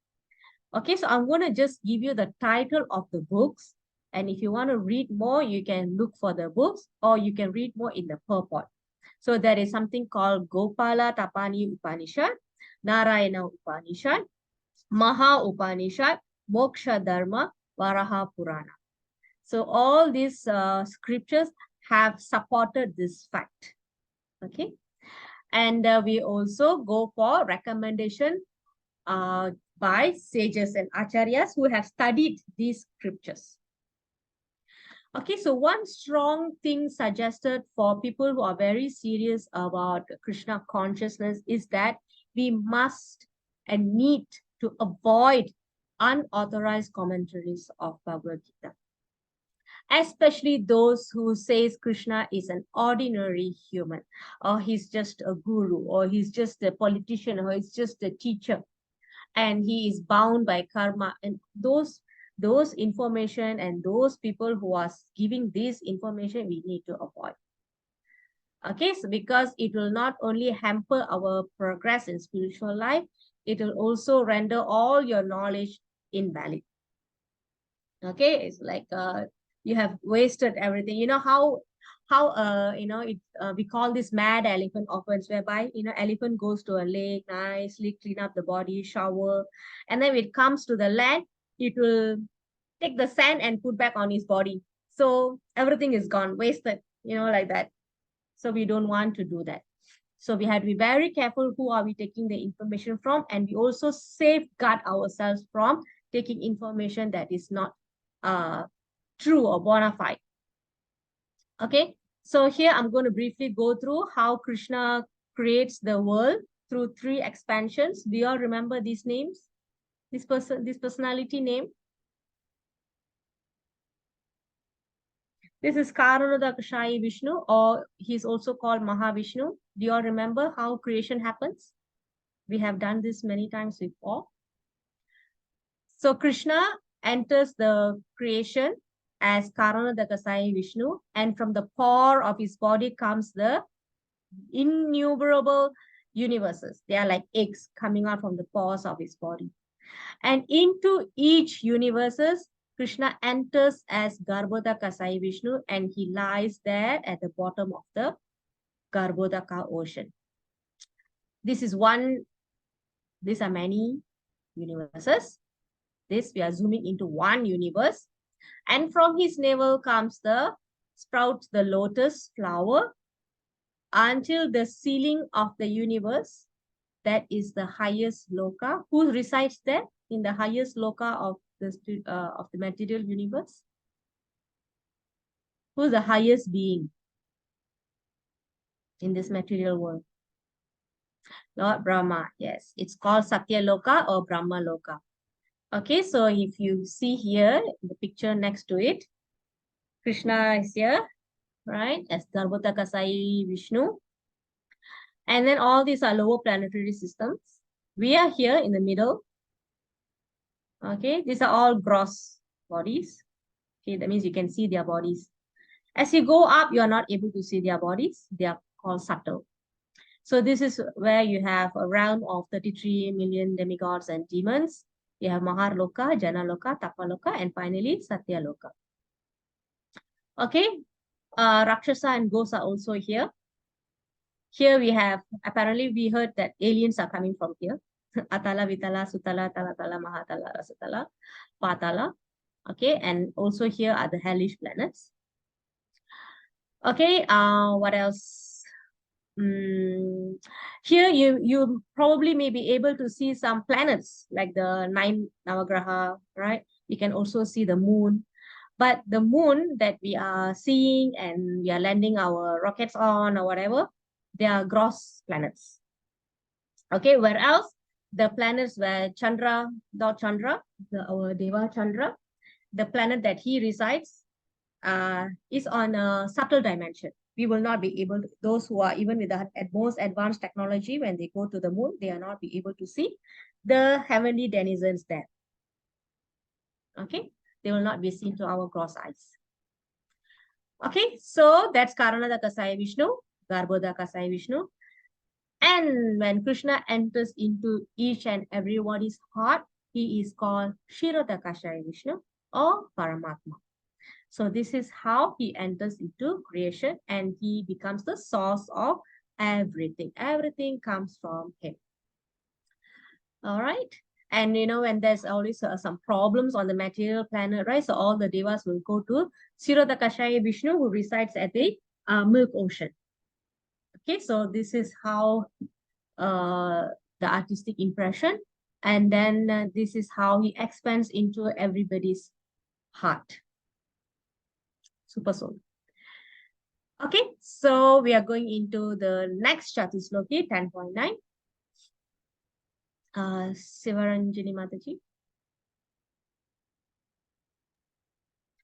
Okay, so I'm going to just give you the title of the books. And if you want to read more, you can look for the books or you can read more in the purport. So there is something called Gopala Tapani Upanishad, Narayana Upanishad, Maha Upanishad, Moksha Dharma, Varaha Purana. So all these scriptures have supported this fact. Okay. And we also go for recommendation by sages and acharyas who have studied these scriptures. Okay, so one strong thing suggested for people who are very serious about Krishna consciousness is that we must and need to avoid unauthorized commentaries of Bhagavad Gita, especially those who says Krishna is an ordinary human, or he's just a guru, or he's just a politician, or he's just a teacher, and he is bound by karma. And those information and those people who are giving this information, we need to avoid. Okay, so because it will not only hamper our progress in spiritual life, it will also render all your knowledge invalid. Okay, it's like you have wasted everything. You know how we call this mad elephant offense, whereby elephant goes to a lake, nicely clean up the body, shower, and then when it comes to the land, it will take the sand and put back on his body. So everything is gone, wasted, like that. So we don't want to do that. So we have to be very careful who are we taking the information from, and we also safeguard ourselves from taking information that is not true or bona fide. Okay, so here I'm going to briefly go through how Krishna creates the world through 3 expansions. Do you all remember these names? This personality name? This is Karanodakashayi Vishnu, or he's also called Mahavishnu. Do you all remember how creation happens? We have done this many times before. So Krishna enters the creation as Karanodakashayi Vishnu, and from the pore of his body comes the innumerable universes. They are like eggs coming out from the pores of his body. And into each universes, Krishna enters as Garbhodakashayi Vishnu, and he lies there at the bottom of the Garbhodaka ocean. These are many universes. This, we are zooming into one universe. And from his navel comes sprouts the lotus flower until the ceiling of the universe. That is the highest loka. Who resides there in the highest loka of the material universe? Who's the highest being in this material world? Lord Brahma. Yes, it's called Satya Loka or Brahma Loka. Okay, so if you see here in the picture next to it, Krishna is here, right, as Garbhodakashayi Vishnu. And then all these are lower planetary systems. We are here in the middle. Okay, these are all gross bodies. Okay, that means you can see their bodies. As you go up, you are not able to see their bodies. They are called subtle. So this is where you have a realm of 33 million demigods and demons. You have Maharloka, Janaloka, Tapaloka, and finally Satyaloka. Okay, Rakshasa and ghosts are also here. Here we have, apparently we heard that aliens are coming from here. Atala, Vitala, Sutala, Talatala, Mahatala, Rasatala, Patala. Okay, and also here are the hellish planets. Okay, what else? Here you probably may be able to see some planets like the 9 Navagraha, right? You can also see the moon. But the moon that we are seeing and we are landing our rockets on or whatever, they are gross planets. Okay, where else? The planets where Chandra, Lord Chandra, our Deva Chandra, the planet that he resides is on a subtle dimension. We will not be able to, those who are even with the most advanced technology, when they go to the moon, they are not be able to see the heavenly denizens there. Okay, they will not be seen to our gross eyes. Okay, so that's Karanodakashayi Vishnu, Garbhodakashayi Vishnu. And when Krishna enters into each and everybody's heart, he is called Kshirodakashayi Vishnu or Paramatma. So this is how he enters into creation and he becomes the source of everything. Everything comes from him. All right. And when there's always some problems on the material planet, right? So all the devas will go to Sirodakashaya Vishnu, who resides at the Milk Ocean. Okay, so this is how the artistic impression. And then this is how he expands into everybody's heart. Super soul. Okay, so we are going into the next Chatusloki, 10.9. Sivaranjani Mataji.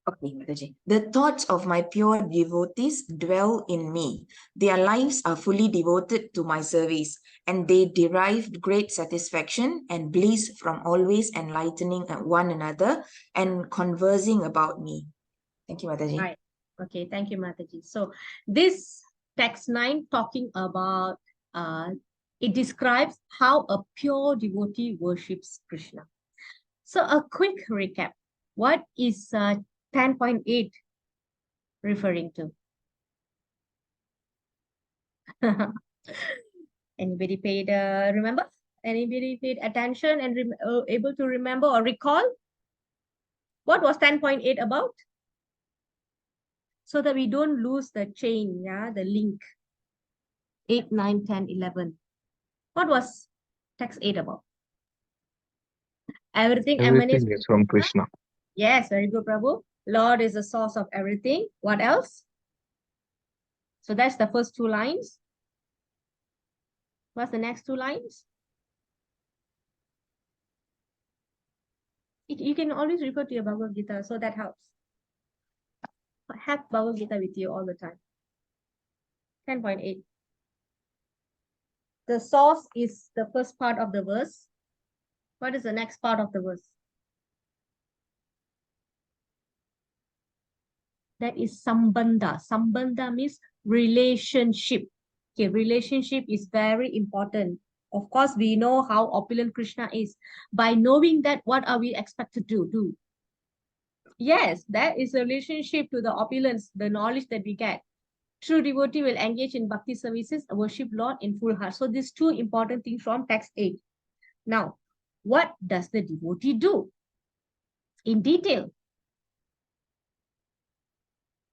Okay, Mataji. The thoughts of my pure devotees dwell in me. Their lives are fully devoted to my service, and they derive great satisfaction and bliss from always enlightening one another and conversing about me. Thank you, Mataji. Right. Okay, thank you, Mataji. So this text 9 talking about, it describes how a pure devotee worships Krishna. So a quick recap. What is 10.8 referring to? Anybody paid, remember? Anybody paid attention and able to remember or recall? What was 10.8 about? So that we don't lose the chain, yeah, the link. 8, 9, 10, 11. What was text 8 about? Everything emanates Everything is from Krishna. Yes, very good, Prabhu. Lord is the source of everything. What else? So that's the first two lines. What's the next two lines? You can always refer to your Bhagavad Gita, so that helps. Have Bhagavad Gita with you all the time. 10.8. The source is the first part of the verse. What is the next part of the verse? That is sambandha. Sambandha means relationship. Okay, relationship is very important. Of course, we know how opulent Krishna is. By knowing that, what are we expected to do? Yes, that is a relationship to the opulence, the knowledge that we get. True devotee will engage in bhakti services, worship Lord in full heart. So these two important things from text 8. Now, what does the devotee do? In detail.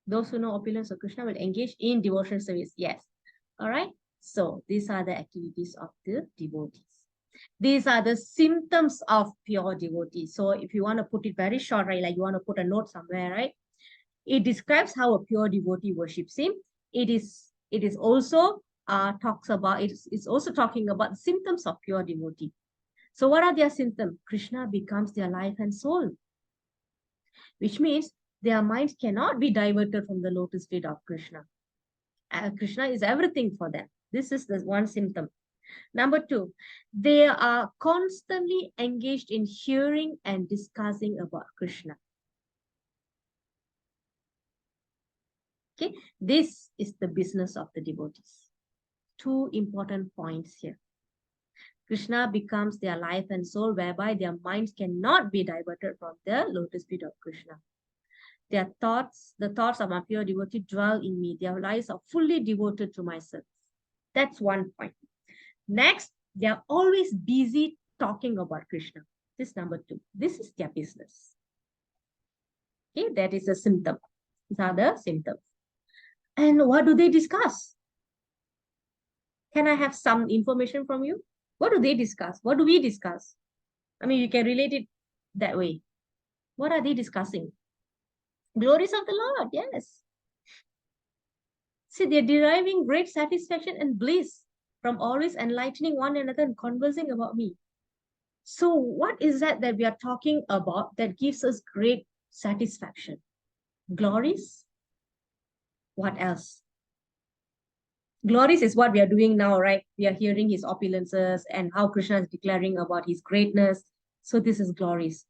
Those who know opulence of Krishna will engage in devotional service. Yes. All right. So these are the activities of the devotees. These are the symptoms of pure devotee. So if you want to put it very short, right, like you want to put a note somewhere, right? It describes how a pure devotee worships him. It is also talks about, it's also talking about the symptoms of pure devotee. So what are their symptoms? Krishna becomes their life and soul, which means their minds cannot be diverted from the lotus feet of Krishna. Krishna is everything for them. This is the one symptom. Number 2, they are constantly engaged in hearing and discussing about Krishna. Okay, this is the business of the devotees. Two important points here. Krishna becomes their life and soul, whereby their minds cannot be diverted from the lotus feet of Krishna. Their thoughts, the thoughts of my pure devotee dwell in me. Their lives are fully devoted to my service. That's one point. Next, they are always busy talking about Krishna. This is number 2. This is their business. Okay, that is a symptom. These are the symptoms. And what do they discuss? Can I have some information from you? What do they discuss? What do we discuss? I mean, you can relate it that way. What are they discussing? Glories of the Lord, yes. See, they're deriving great satisfaction and bliss from always enlightening one another and conversing about me. So what is that we are talking about that gives us great satisfaction? Glories? What else? Glories is what we are doing now, right? We are hearing his opulences and how Krishna is declaring about his greatness. So this is glories.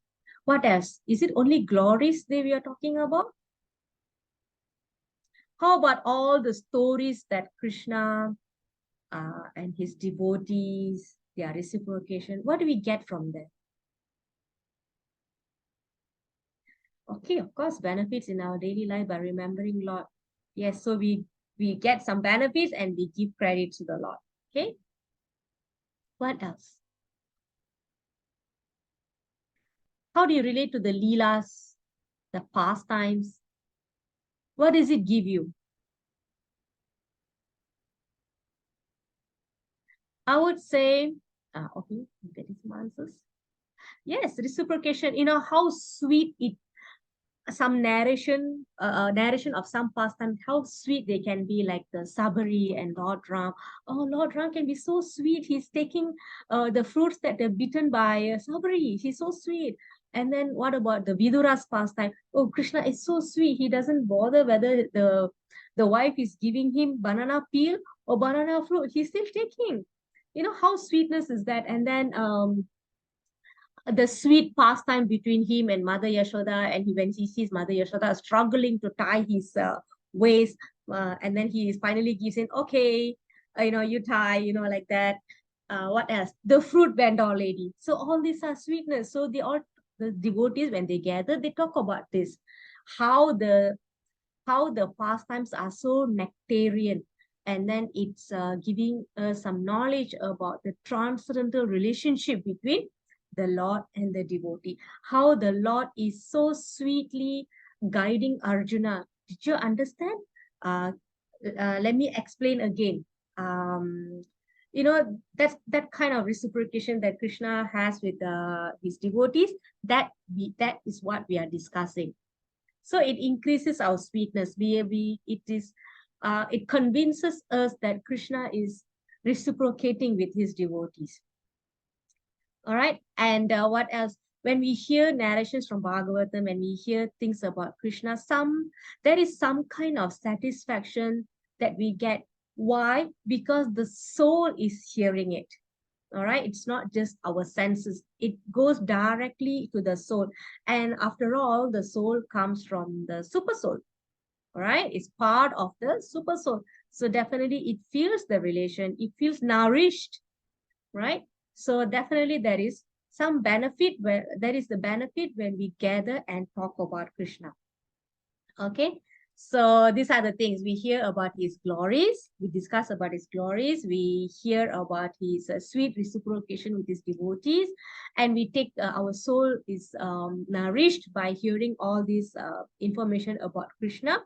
What else? Is it only glories that we are talking about? How about all the stories that Krishna and his devotees, their reciprocation? What do we get from that? Okay, of course, benefits in our daily life by remembering Lord. Yes, so we get some benefits and we give credit to the Lord. Okay. What else? How do you relate to the Leelas, the pastimes? What does it give you? I would say, okay, getting some answers. Yes, reciprocation. You know how sweet it. Some narration of some pastime, how sweet they can be, like the Sabari and Lord Ram. Oh, Lord Ram can be so sweet. He's taking the fruits that are bitten by Sabari. He's so sweet. And then what about the Vidura's pastime? Oh, Krishna is so sweet. He doesn't bother whether the wife is giving him banana peel or banana fruit. He's still taking. You know how sweetness is that? And then the sweet pastime between him and Mother Yashoda, and when he sees Mother Yashoda struggling to tie his waist, and then he finally gives in, okay, you tie, like that. What else? The fruit vendor lady. So all these are sweetness. So the devotees, when they gather, they talk about this, how the pastimes are so nectarian, and then it's giving some knowledge about the transcendental relationship between the Lord and the devotee, how the Lord is so sweetly guiding Arjuna. Did you understand? Let me explain again. That's that kind of reciprocation that Krishna has with his devotees. That is what we are discussing. So it increases our sweetness. It convinces us that Krishna is reciprocating with his devotees. All right. And what else? When we hear narrations from Bhagavatam, when we hear things about Krishna, there is some kind of satisfaction that we get. Why? Because the soul is hearing it. All right, it's not just our senses, it goes directly to the soul. And after all, the soul comes from the super soul. All right, it's part of the super soul. So definitely it feels the relation, it feels nourished, right? So definitely there is some benefit, where there is the benefit when we gather and talk about Krishna. Okay, so these are the things we hear about his glories. We discuss about his glories. We hear about his sweet reciprocation with his devotees, and we take our soul is nourished by hearing all this information about Krishna.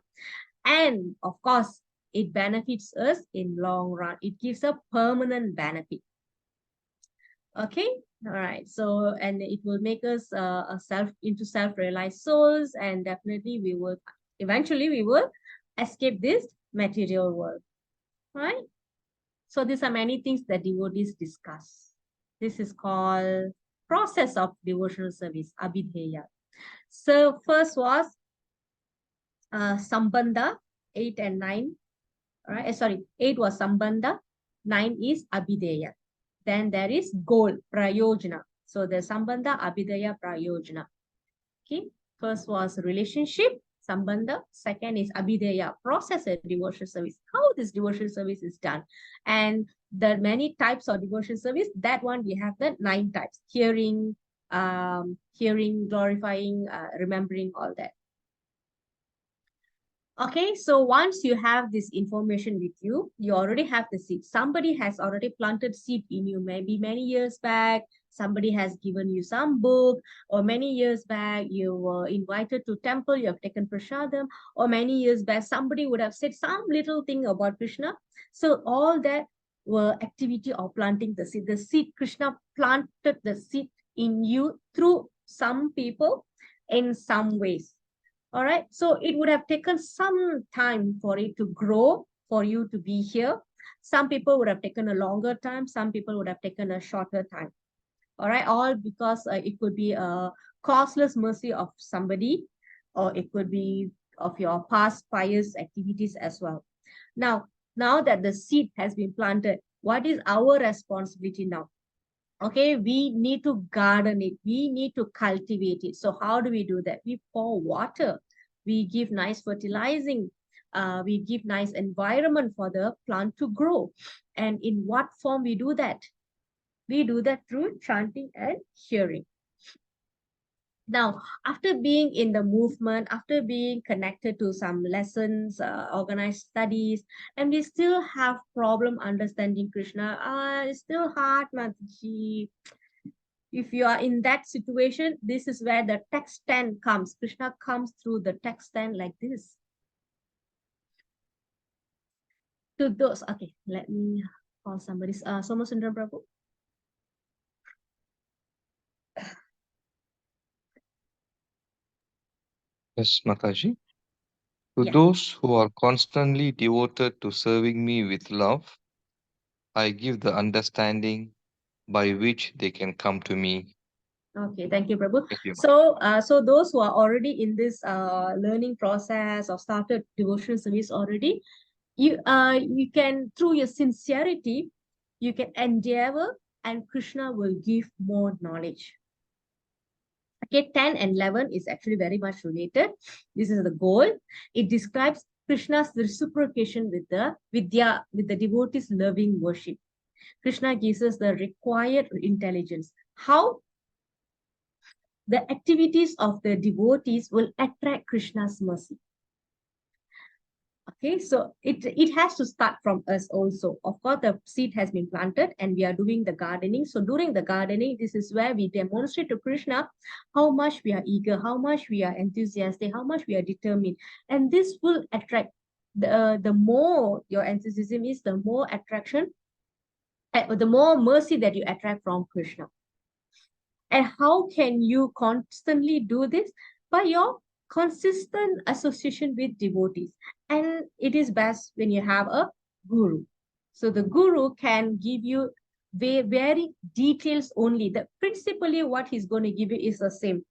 And of course, it benefits us in long run. It gives a permanent benefit. Okay, all right. So, and it will make us into self-realized souls, and definitely eventually we will escape this material world, right? So these are many things that devotees discuss. This is called process of devotional service, abhidheya. So first was sambandha, 8 and 9. All right, sorry, 8 was sambandha, 9 is abhidheya. Then there is goal, prayojana. So the sambandha, abhidheya, prayojana. Okay, first was relationship, sambandha. Second is abhidheya, process of devotional service. How this devotional service is done. And the many types of devotional service, that one we have the 9 types. Hearing, glorifying, remembering, all that. Okay, so once you have this information with you, you already have the seed. Somebody has already planted seed in you, maybe many years back. Somebody has given you some book, or many years back, you were invited to temple, you have taken prasadam, or many years back, somebody would have said some little thing about Krishna. So all that were activity of planting the seed. The seed, Krishna planted the seed in you through some people in some ways. All right, so it would have taken some time for it to grow, for you to be here. Some people would have taken a longer time, some people would have taken a shorter time. All right, all because it could be a causeless mercy of somebody, or it could be of your past pious activities as well. Now that the seed has been planted, what is our responsibility now? Okay, we need to garden it, we need to cultivate it. So how do we do that? We pour water, we give nice fertilizing, we give nice environment for the plant to grow. And in what form we do that? We do that through chanting and hearing. Now, after being in the movement, after being connected to some lessons, organized studies, and we still have problem understanding Krishna, it's still hard, Mataji. If you are in that situation, this is where the text 10 comes. Krishna comes through the text 10 like this. To those, okay, let me call somebody. Somasundram Prabhu. Yes, Mataji. To Yeah. those who are constantly devoted to serving me with love, I give the understanding by which they can come to me. Okay, thank you, Prabhu. Thank you. So those who are already in this learning process or started devotional service already, you can, through your sincerity, you can endeavor and Krishna will give more knowledge. Okay, 10 and 11 is actually very much related. This is the goal. It describes Krishna's reciprocation with the devotees' loving worship. Krishna gives us the required intelligence. How the activities of the devotees will attract Krishna's mercy. Okay, so it has to start from us also. Of course, the seed has been planted and we are doing the gardening. So during the gardening, this is where we demonstrate to Krishna how much we are eager, how much we are enthusiastic, how much we are determined. And this will attract, the more your enthusiasm is, the more attraction, the more mercy that you attract from Krishna. And how can you constantly do this? By your consistent association with devotees. And it is best when you have a guru. So the guru can give you very details only. That principally what he's going to give you is the same.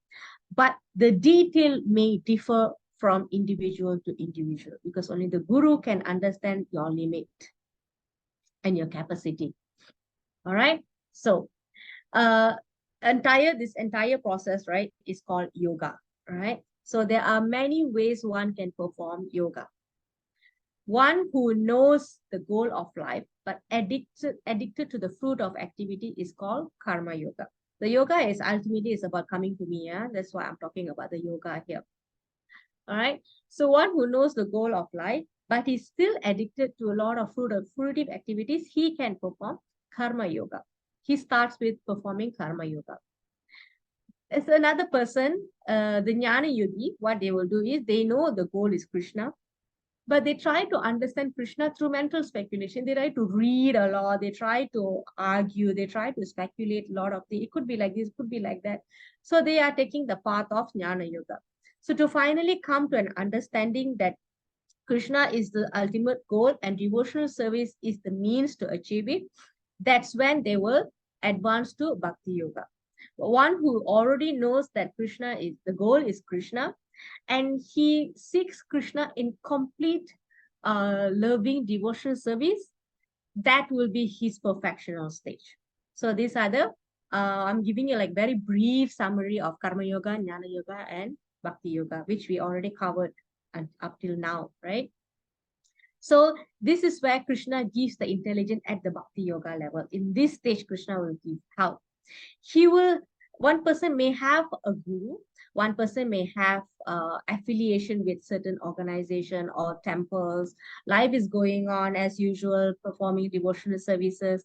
But the detail may differ from individual to individual because only the guru can understand your limit and your capacity. All right. So this entire process, right, is called yoga, right? So there are many ways one can perform yoga. One who knows the goal of life but addicted to the fruit of activity is called karma yoga. The yoga is ultimately is about coming to me. Yeah, that's why I'm talking about the yoga here. All right. So one who knows the goal of life but is still addicted to a lot of fruitive activities, he can perform karma yoga. He starts with performing karma yoga. As another person, the Jnana Yogi, what they will do is they know the goal is Krishna, but they try to understand Krishna through mental speculation. They try to read a lot, they try to argue, they try to speculate a lot of things. It could be like this, could be like that. So they are taking the path of Jnana Yoga. So to finally come to an understanding that Krishna is the ultimate goal and devotional service is the means to achieve it, that's when they will advance to Bhakti Yoga. One who already knows that Krishna is the goal is Krishna, and he seeks Krishna in complete loving devotional service, that will be his perfectional stage. So these are the I'm giving you like very brief summary of Karma Yoga, Jnana Yoga, and Bhakti Yoga, which we already covered up till now, right? So this is where Krishna gives the intelligence at the Bhakti Yoga level. In this stage, Krishna will give help. One person may have a guru, one person may have affiliation with certain organization or temples. Life is going on as usual, performing devotional services,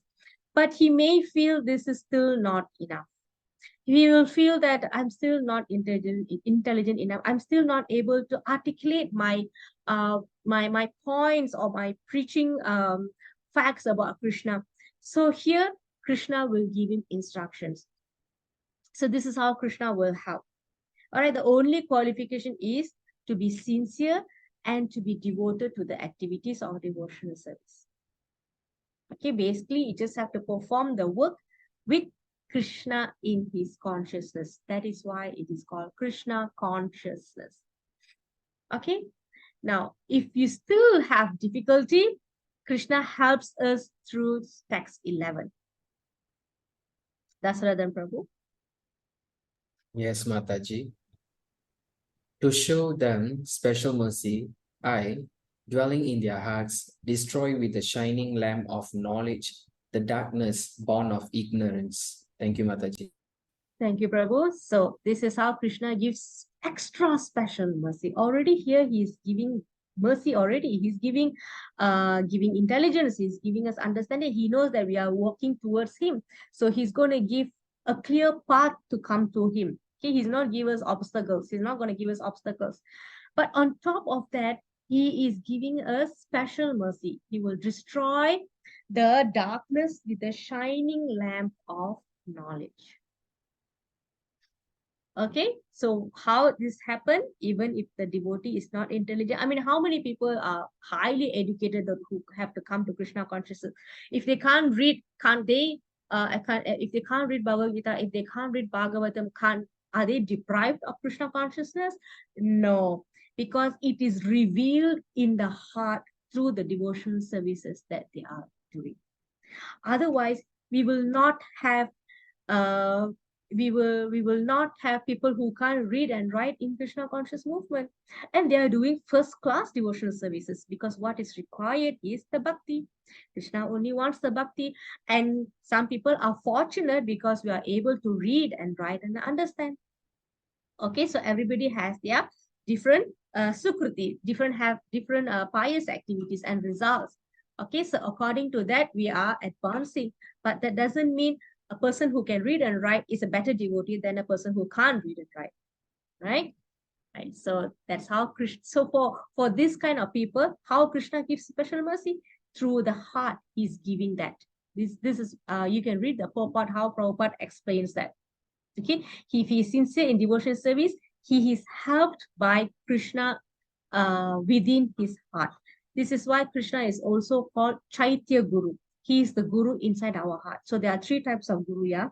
but he may feel this is still not enough. He will feel that I'm still not intelligent enough. I'm still not able to articulate my points or my preaching facts about Krishna. So here, Krishna will give him instructions. So this is how Krishna will help. All right, the only qualification is to be sincere and to be devoted to the activities of devotional service. Okay, basically, you just have to perform the work with Krishna in his consciousness. That is why it is called Krishna consciousness. Okay, now, if you still have difficulty, Krishna helps us through text 11. Dasaradan Prabhu. Yes, Mataji. To show them special mercy, I, dwelling in their hearts, destroy with the shining lamp of knowledge the darkness born of ignorance. Thank you, Mataji. Thank you, Prabhu. So this is how Krishna gives extra special mercy. Already here he is giving mercy already. He's giving intelligence. He's giving us understanding. He knows that we are walking towards him. So he's going to give a clear path to come to him. Okay, he's not give us obstacles. He's not going to give us obstacles. But on top of that, he is giving us special mercy. He will destroy the darkness with the shining lamp of knowledge. Okay, so how this happen, even if the devotee is not intelligent? I mean, how many people are highly educated who have to come to Krishna consciousness? If they can't read, can't they? If they can't read Bhagavad Gita, if they can't read Bhagavatam, are they deprived of Krishna consciousness? No, because it is revealed in the heart through the devotional services that they are doing. Otherwise, we will not have we will not have people who can't read and write in Krishna conscious movement, and they are doing first class devotional services, because what is required is the bhakti. Krishna only wants the bhakti, and some people are fortunate because we are able to read and write and understand. Okay, so everybody has their different sukruti, have different pious activities and results. Okay, so according to that, we are advancing, but that doesn't mean a person who can read and write is a better devotee than a person who can't read and write, right? Right. So that's how Krishna. So for this kind of people, how Krishna gives special mercy through the heart. He's giving that. This is you can read the Prabhupada, how Prabhupada explains that. Okay, if he is sincere in devotion service, he is helped by Krishna within his heart. This is why Krishna is also called Chaitya Guru. He is the Guru inside our heart. So there are three types of Guru, yeah.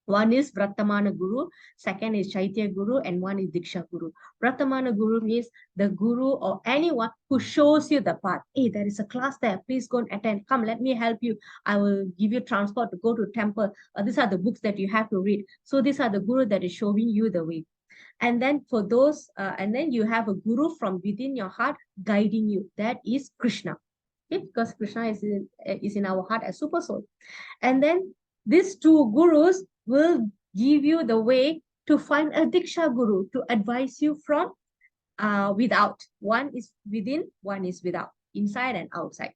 One is Vrattamana Guru, second is Chaitya Guru, and one is Diksha Guru. Vrattamana Guru means the Guru or anyone who shows you the path. Hey, there is a class there. Please go and attend. Come, let me help you. I will give you transport to go to temple. These are the books that you have to read. So these are the Guru that is showing you the way. And then for those, and then you have a Guru from within your heart guiding you. That is Krishna. Okay? Because Krishna is in our heart as super soul. And then these two Gurus will give you the way to find a Diksha Guru to advise you from without. One is within, one is without, inside and outside.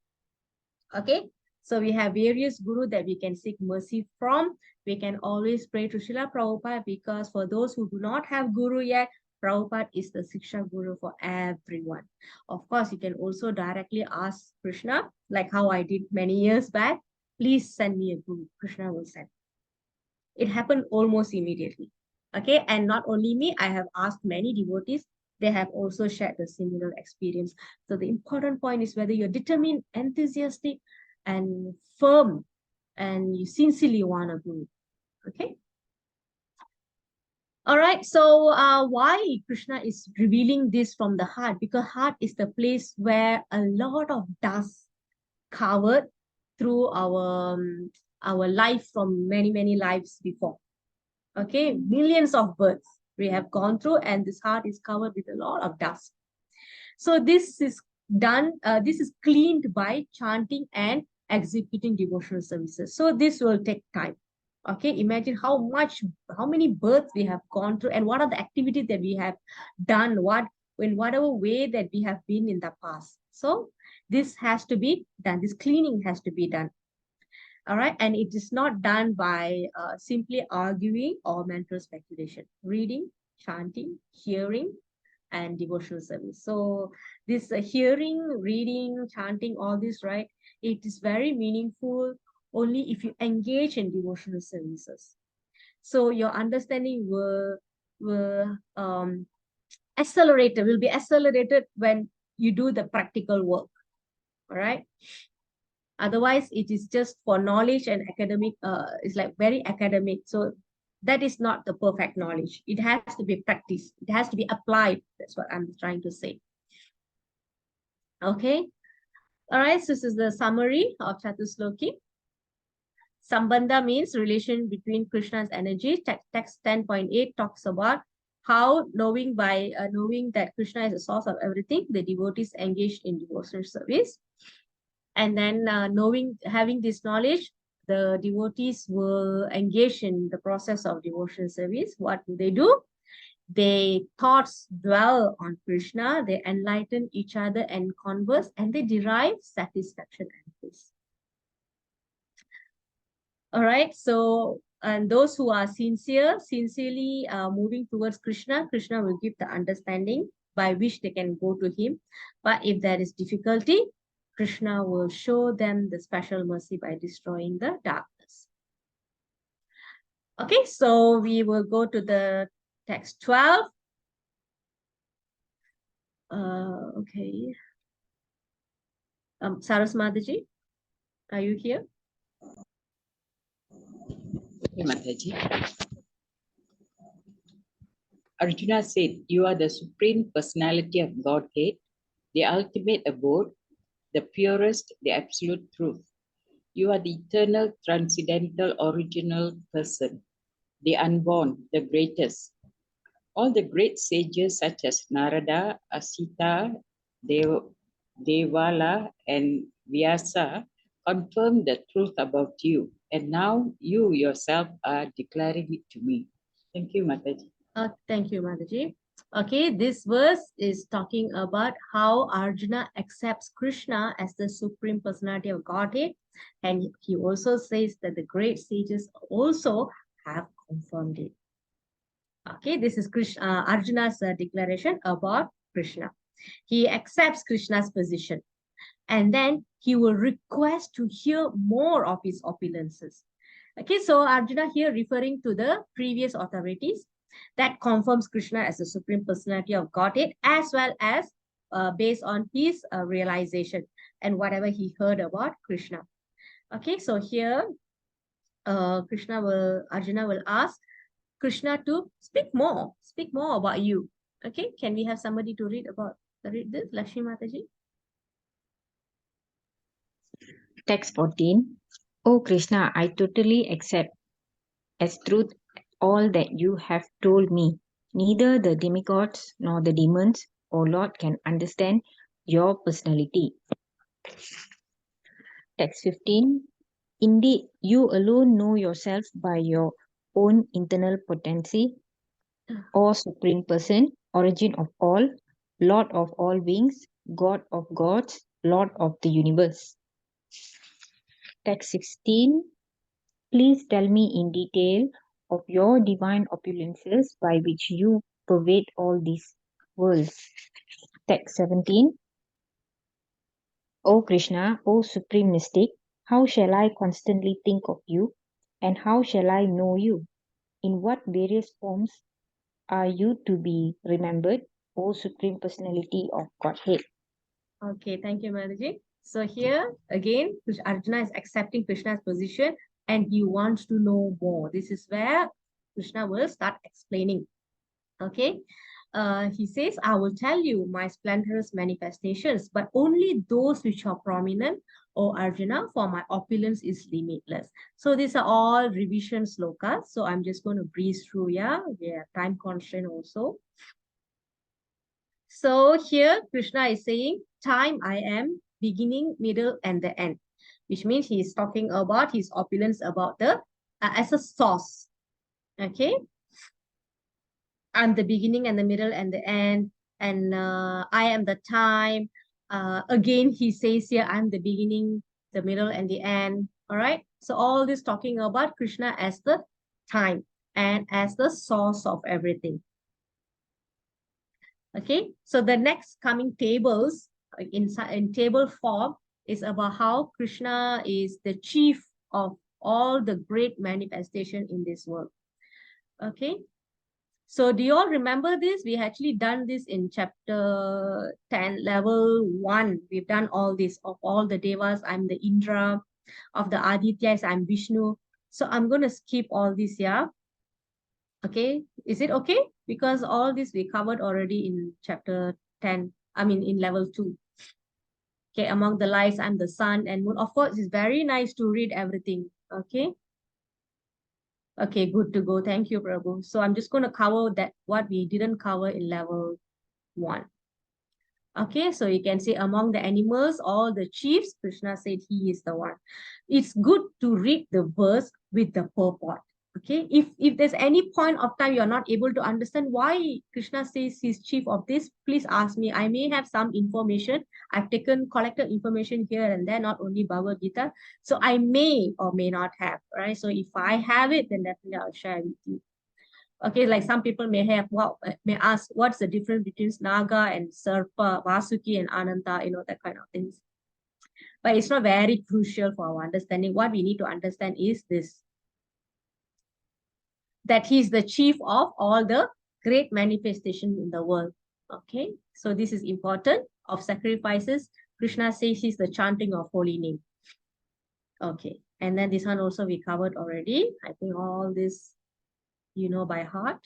Okay, so we have various Guru that we can seek mercy from. We can always pray to Srila Prabhupada, because for those who do not have Guru yet, Prabhupada is the Siksha Guru for everyone. Of course, you can also directly ask Krishna, like how I did many years back. Please send me a Guru. Krishna will send. It happened almost immediately. Okay, and not only me, I have asked many devotees. They have also shared the similar experience. So the important point is whether you're determined, enthusiastic, and firm, and you sincerely want to do. Okay. All right. So why Krishna is revealing this from the heart? Because heart is the place where a lot of dust covered through our life from many lives before. Okay, millions of births we have gone through, and this heart is covered with a lot of dust. So this is done, this is cleaned by chanting and executing devotional services. So this will take time. Okay, imagine how many births we have gone through, and what are the activities that we have done, in whatever way that we have been in the past. So this has to be done, this cleaning has to be done. All right, and it is not done by simply arguing or mental speculation. Reading, chanting, hearing, and devotional service. So this hearing, reading, chanting, all this, right? It is very meaningful only if you engage in devotional services. So your understanding will be accelerated when you do the practical work. All right. Otherwise, it is just for knowledge and academic, it's like very academic. So that is not the perfect knowledge. It has to be practiced. It has to be applied. That's what I'm trying to say. Okay. All right. So this is the summary of Chatusloki. Sambandha means relation between Krishna's energy. Text 10.8 talks about how knowing that Krishna is the source of everything, the devotees engaged in devotional service. And then having this knowledge, the devotees will engage in the process of devotional service, what do? They thoughts dwell on Krishna, they enlighten each other and converse, and they derive satisfaction and peace. All right, so and those who are sincerely moving towards Krishna, Krishna will give the understanding by which they can go to him. But if there is difficulty, Krishna will show them the special mercy by destroying the darkness. Okay, so we will go to the text 12. Okay. Saras Mataji, are you here? Okay, Mataji. Arjuna said, "You are the Supreme Personality of Godhead, the ultimate abode, the purest, the absolute truth. You are the eternal, transcendental, original person, the unborn, the greatest. All the great sages such as Narada, Asita, Devala, and Vyasa confirm the truth about you, and now you yourself are declaring it to me." Thank you, Mataji. Thank you, Mataji. Okay, this verse is talking about how Arjuna accepts Krishna as the Supreme Personality of Godhead. And he also says that the great sages also have confirmed it. Okay, this is Arjuna's declaration about Krishna. He accepts Krishna's position, and then he will request to hear more of his opulences. Okay, so Arjuna here referring to the previous authorities that confirms Krishna as the Supreme Personality of Godhead, as well as based on his realization and whatever he heard about Krishna. Okay, so here Arjuna will ask Krishna to speak more about you. Okay, can we have somebody to read this? Lakshmi Mataji. Text 14. O Krishna, I totally accept as truth all that you have told me. Neither the demigods nor the demons, O Lord, can understand your personality. Text 15. Indeed, you alone know yourself by your own internal potency, O Supreme Person, origin of all, Lord of all beings, God of gods, Lord of the universe. Text 16. Please tell me in detail of your divine opulences by which you pervade all these worlds. Text 17. O Krishna, O Supreme Mystic, how shall I constantly think of you, and how shall I know you? In what various forms are you to be remembered, O Supreme Personality of Godhead? Okay, thank you, Mataji. So here again, Arjuna is accepting Krishna's position and he wants to know more. This is where Krishna will start explaining. Okay, he says, I will tell you my splendorous manifestations, but only those which are prominent, O Arjuna, for my opulence is limitless. So these are all revision slokas. So I'm just going to breeze through, yeah, time constraint also. So here Krishna is saying, time I am, beginning, middle, and the end, which means he is talking about his opulence about the as a source. Okay, I'm the beginning and the middle and the end, and I am the time. Again, he says here, I'm the beginning, the middle, and the end. All right. So all this talking about Krishna as the time and as the source of everything. Okay, so the next coming tables in table form is about how Krishna is the chief of all the great manifestation in this world. Okay, so do you all remember this? We actually done this in chapter 10, level 1. We've done all this of all the devas. I'm the Indra. Of the Adityas, I'm Vishnu. So I'm going to skip all this, yeah. Okay, is it okay? Because all this we covered already in chapter 10, I mean in level 2. Okay, among the lights, I'm the sun and moon. Of course, it's very nice to read everything. Okay. Okay, good to go. Thank you, Prabhu. So I'm just going to cover that what we didn't cover in level 1. Okay, so you can say among the animals, all the chiefs, Krishna said he is the one. It's good to read the verse with the purport. Okay, if there's any point of time you're not able to understand why Krishna says he's chief of this, please ask me. I may have some information. I've collected information here and there, not only Bhagavad Gita. So I may or may not have, right? So if I have it, then definitely I'll share with you. Okay, like some people may ask, what's the difference between Naga and Sarpa, Vasuki and Ananta, that kind of things. But it's not very crucial for our understanding. What we need to understand is this, that he's the chief of all the great manifestations in the world. Okay, so this is important. Of sacrifices, Krishna says he's the chanting of holy name. Okay, and then this one also we covered already. I think all this you know by heart.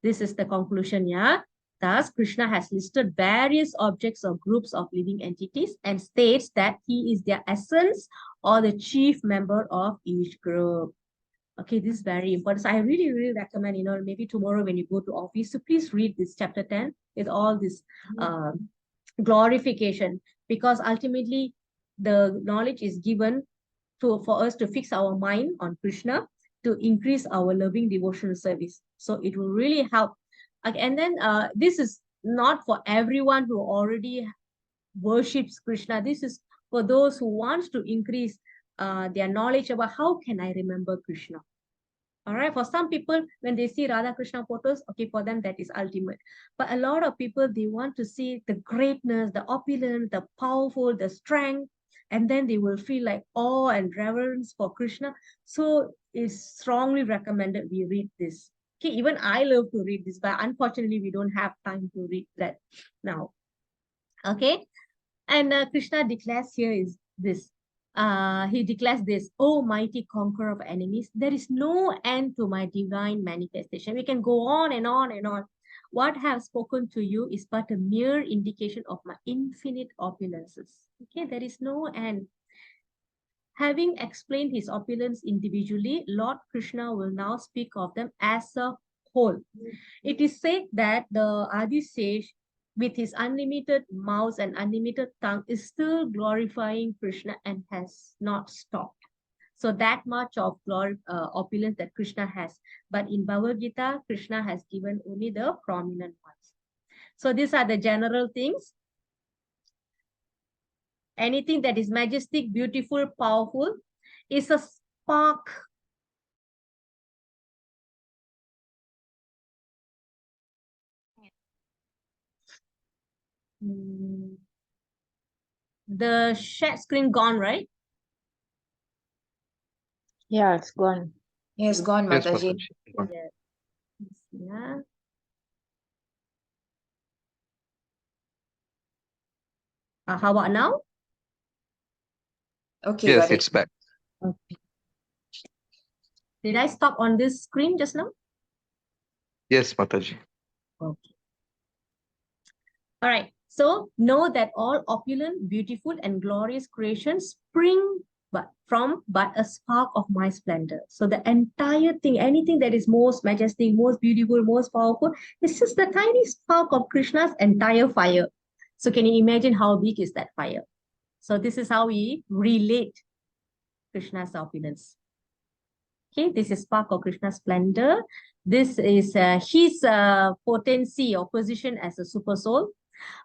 This is the conclusion, yeah. Thus, Krishna has listed various objects or groups of living entities and states that he is their essence or the chief member of each group. Okay, this is very important. So I really, really recommend, maybe tomorrow when you go to office, so please read this chapter 10 with all this glorification, because ultimately the knowledge is given for us to fix our mind on Krishna, to increase our loving devotional service. So it will really help. And then this is not for everyone who already worships Krishna. This is for those who want to increase their knowledge about how can I remember Krishna. All right, for some people, when they see Radha Krishna photos, okay, for them that is ultimate. But a lot of people, they want to see the greatness, the opulence, the powerful, the strength, and then they will feel like awe and reverence for Krishna. So it's strongly recommended we read this. Okay, even I love to read this, but unfortunately, we don't have time to read that now. Okay, and Krishna declares here is this. He declares this, "O mighty conqueror of enemies, there is no end to my divine manifestation." We can go on and on and on. What I have spoken to you is but a mere indication of my infinite opulences. Okay, there is no end. Having explained his opulence individually, Lord Krishna will now speak of them as a whole. It is said that the Adi Sage, with his unlimited mouth and unlimited tongue, is still glorifying Krishna and has not stopped. So that much of opulence that Krishna has. But in Bhagavad Gita, Krishna has given only the prominent ones. So these are the general things. Anything that is majestic, beautiful, powerful is a spark. The share screen gone, right? Yeah, it's gone. Yes, gone, Yes, Mataji. Mataji. Gone. Yes. Yeah. How about now? Okay, Yes, got it. it's back. Okay. Did I stop on this screen just now? Yes, Mataji. Okay. All right. So know that all opulent, beautiful, and glorious creations spring from a spark of my splendor. So the entire thing, anything that is most majestic, most beautiful, most powerful, it's just the tiny spark of Krishna's entire fire. So can you imagine how big is that fire? So this is how we relate Krishna's opulence. Okay, this is spark of Krishna's splendor. This is his potency or position as a super soul.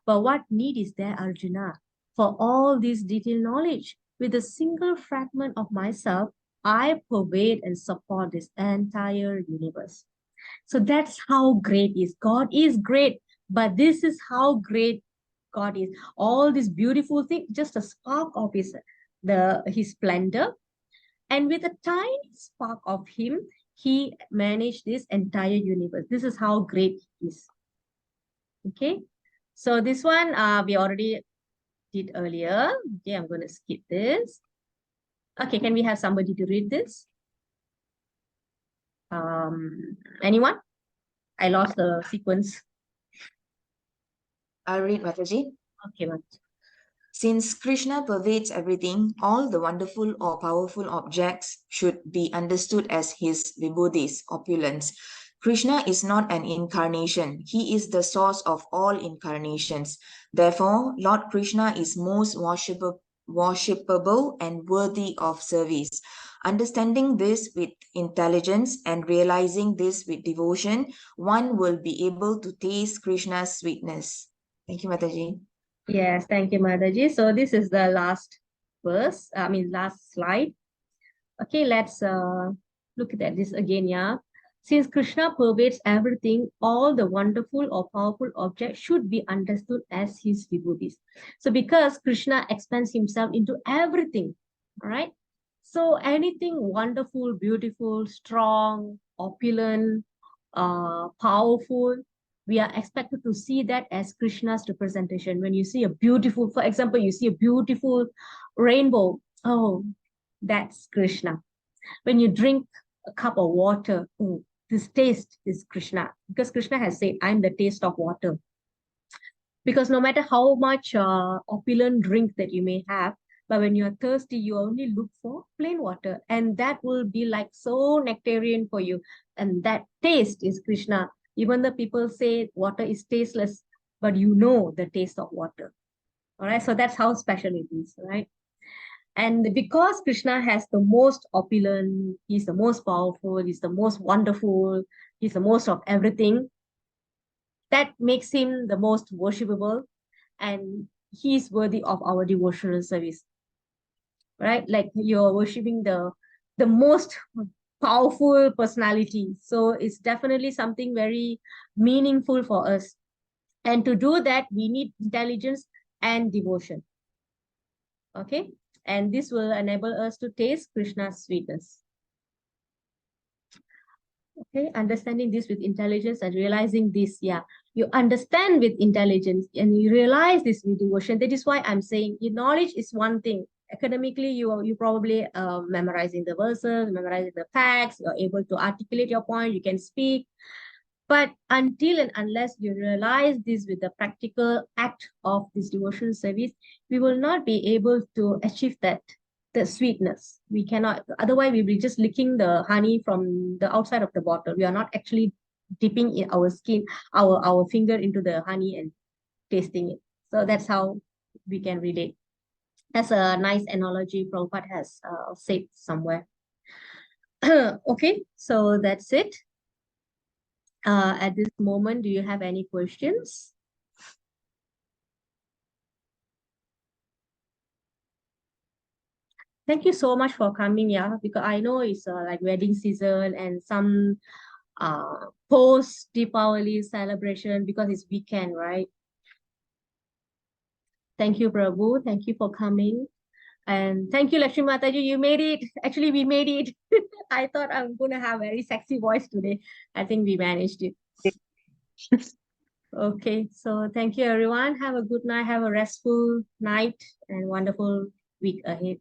But what need is there, Arjuna? For all this detailed knowledge, with a single fragment of myself, I pervade and support this entire universe. So that's how great is. God is great, but this is how great God is. All this beautiful thing, just a spark of his splendor. And with a tiny spark of him, he managed this entire universe. This is how great he is. Okay. So this one we already did earlier. Okay, I'm going to skip this. Okay, can we have somebody to read this? Anyone? I lost the sequence. I'll read, Mataji. Okay, Mataji. Since Krishna pervades everything, all the wonderful or powerful objects should be understood as his vibhudis, opulence. Krishna is not an incarnation. He is the source of all incarnations. Therefore, Lord Krishna is most worshipable and worthy of service. Understanding this with intelligence and realizing this with devotion, one will be able to taste Krishna's sweetness. Thank you, Mataji. Yes, thank you, Mataji. So this is the last last slide. Okay, let's look at this again, yeah. Since Krishna pervades everything, all the wonderful or powerful objects should be understood as his devotees. So because Krishna expands himself into everything, all right? So anything wonderful, beautiful, strong, opulent, powerful, we are expected to see that as Krishna's representation. When you see a beautiful, for example, you see a beautiful rainbow, oh, that's Krishna. When you drink a cup of water, oh, this taste is Krishna. Because Krishna has said, I'm the taste of water. Because no matter how much opulent drink that you may have, but when you're thirsty, you only look for plain water. And that will be like so nectarian for you. And that taste is Krishna. Even the people say water is tasteless, but you know the taste of water. All right. So that's how special it is, right? And because Krishna has the most opulent, he's the most powerful, he's the most wonderful, he's the most of everything, that makes him the most worshipable, and he's worthy of our devotional service. Right? Like you're worshiping the most powerful personality. So it's definitely something very meaningful for us. And to do that, we need intelligence and devotion. Okay? And this will enable us to taste Krishna's sweetness. Okay, understanding this with intelligence and realizing this, yeah, you understand with intelligence and you realize this with devotion. That is why I'm saying your knowledge is one thing. Academically, you probably memorizing the verses, memorizing the facts, you're able to articulate your point, you can speak. But until and unless you realize this with the practical act of this devotional service, we will not be able to achieve that, the sweetness. We cannot, otherwise we'll be just licking the honey from the outside of the bottle. We are not actually dipping in our skin, our finger into the honey and tasting it. So that's how we can relate. That's a nice analogy Prabhupada has said somewhere. Okay, so that's it. At this moment, do you have any questions? Thank you so much for coming, yeah, because I know it's like wedding season and some post Deepavali celebration because it's weekend, right? Thank you, Prabhu. Thank you for coming. And thank you, Lakshmi Mataji. You made it. Actually, we made it. I thought I'm going to have a very sexy voice today. I think we managed it. Okay, so thank you, everyone. Have a good night. Have a restful night and wonderful week ahead.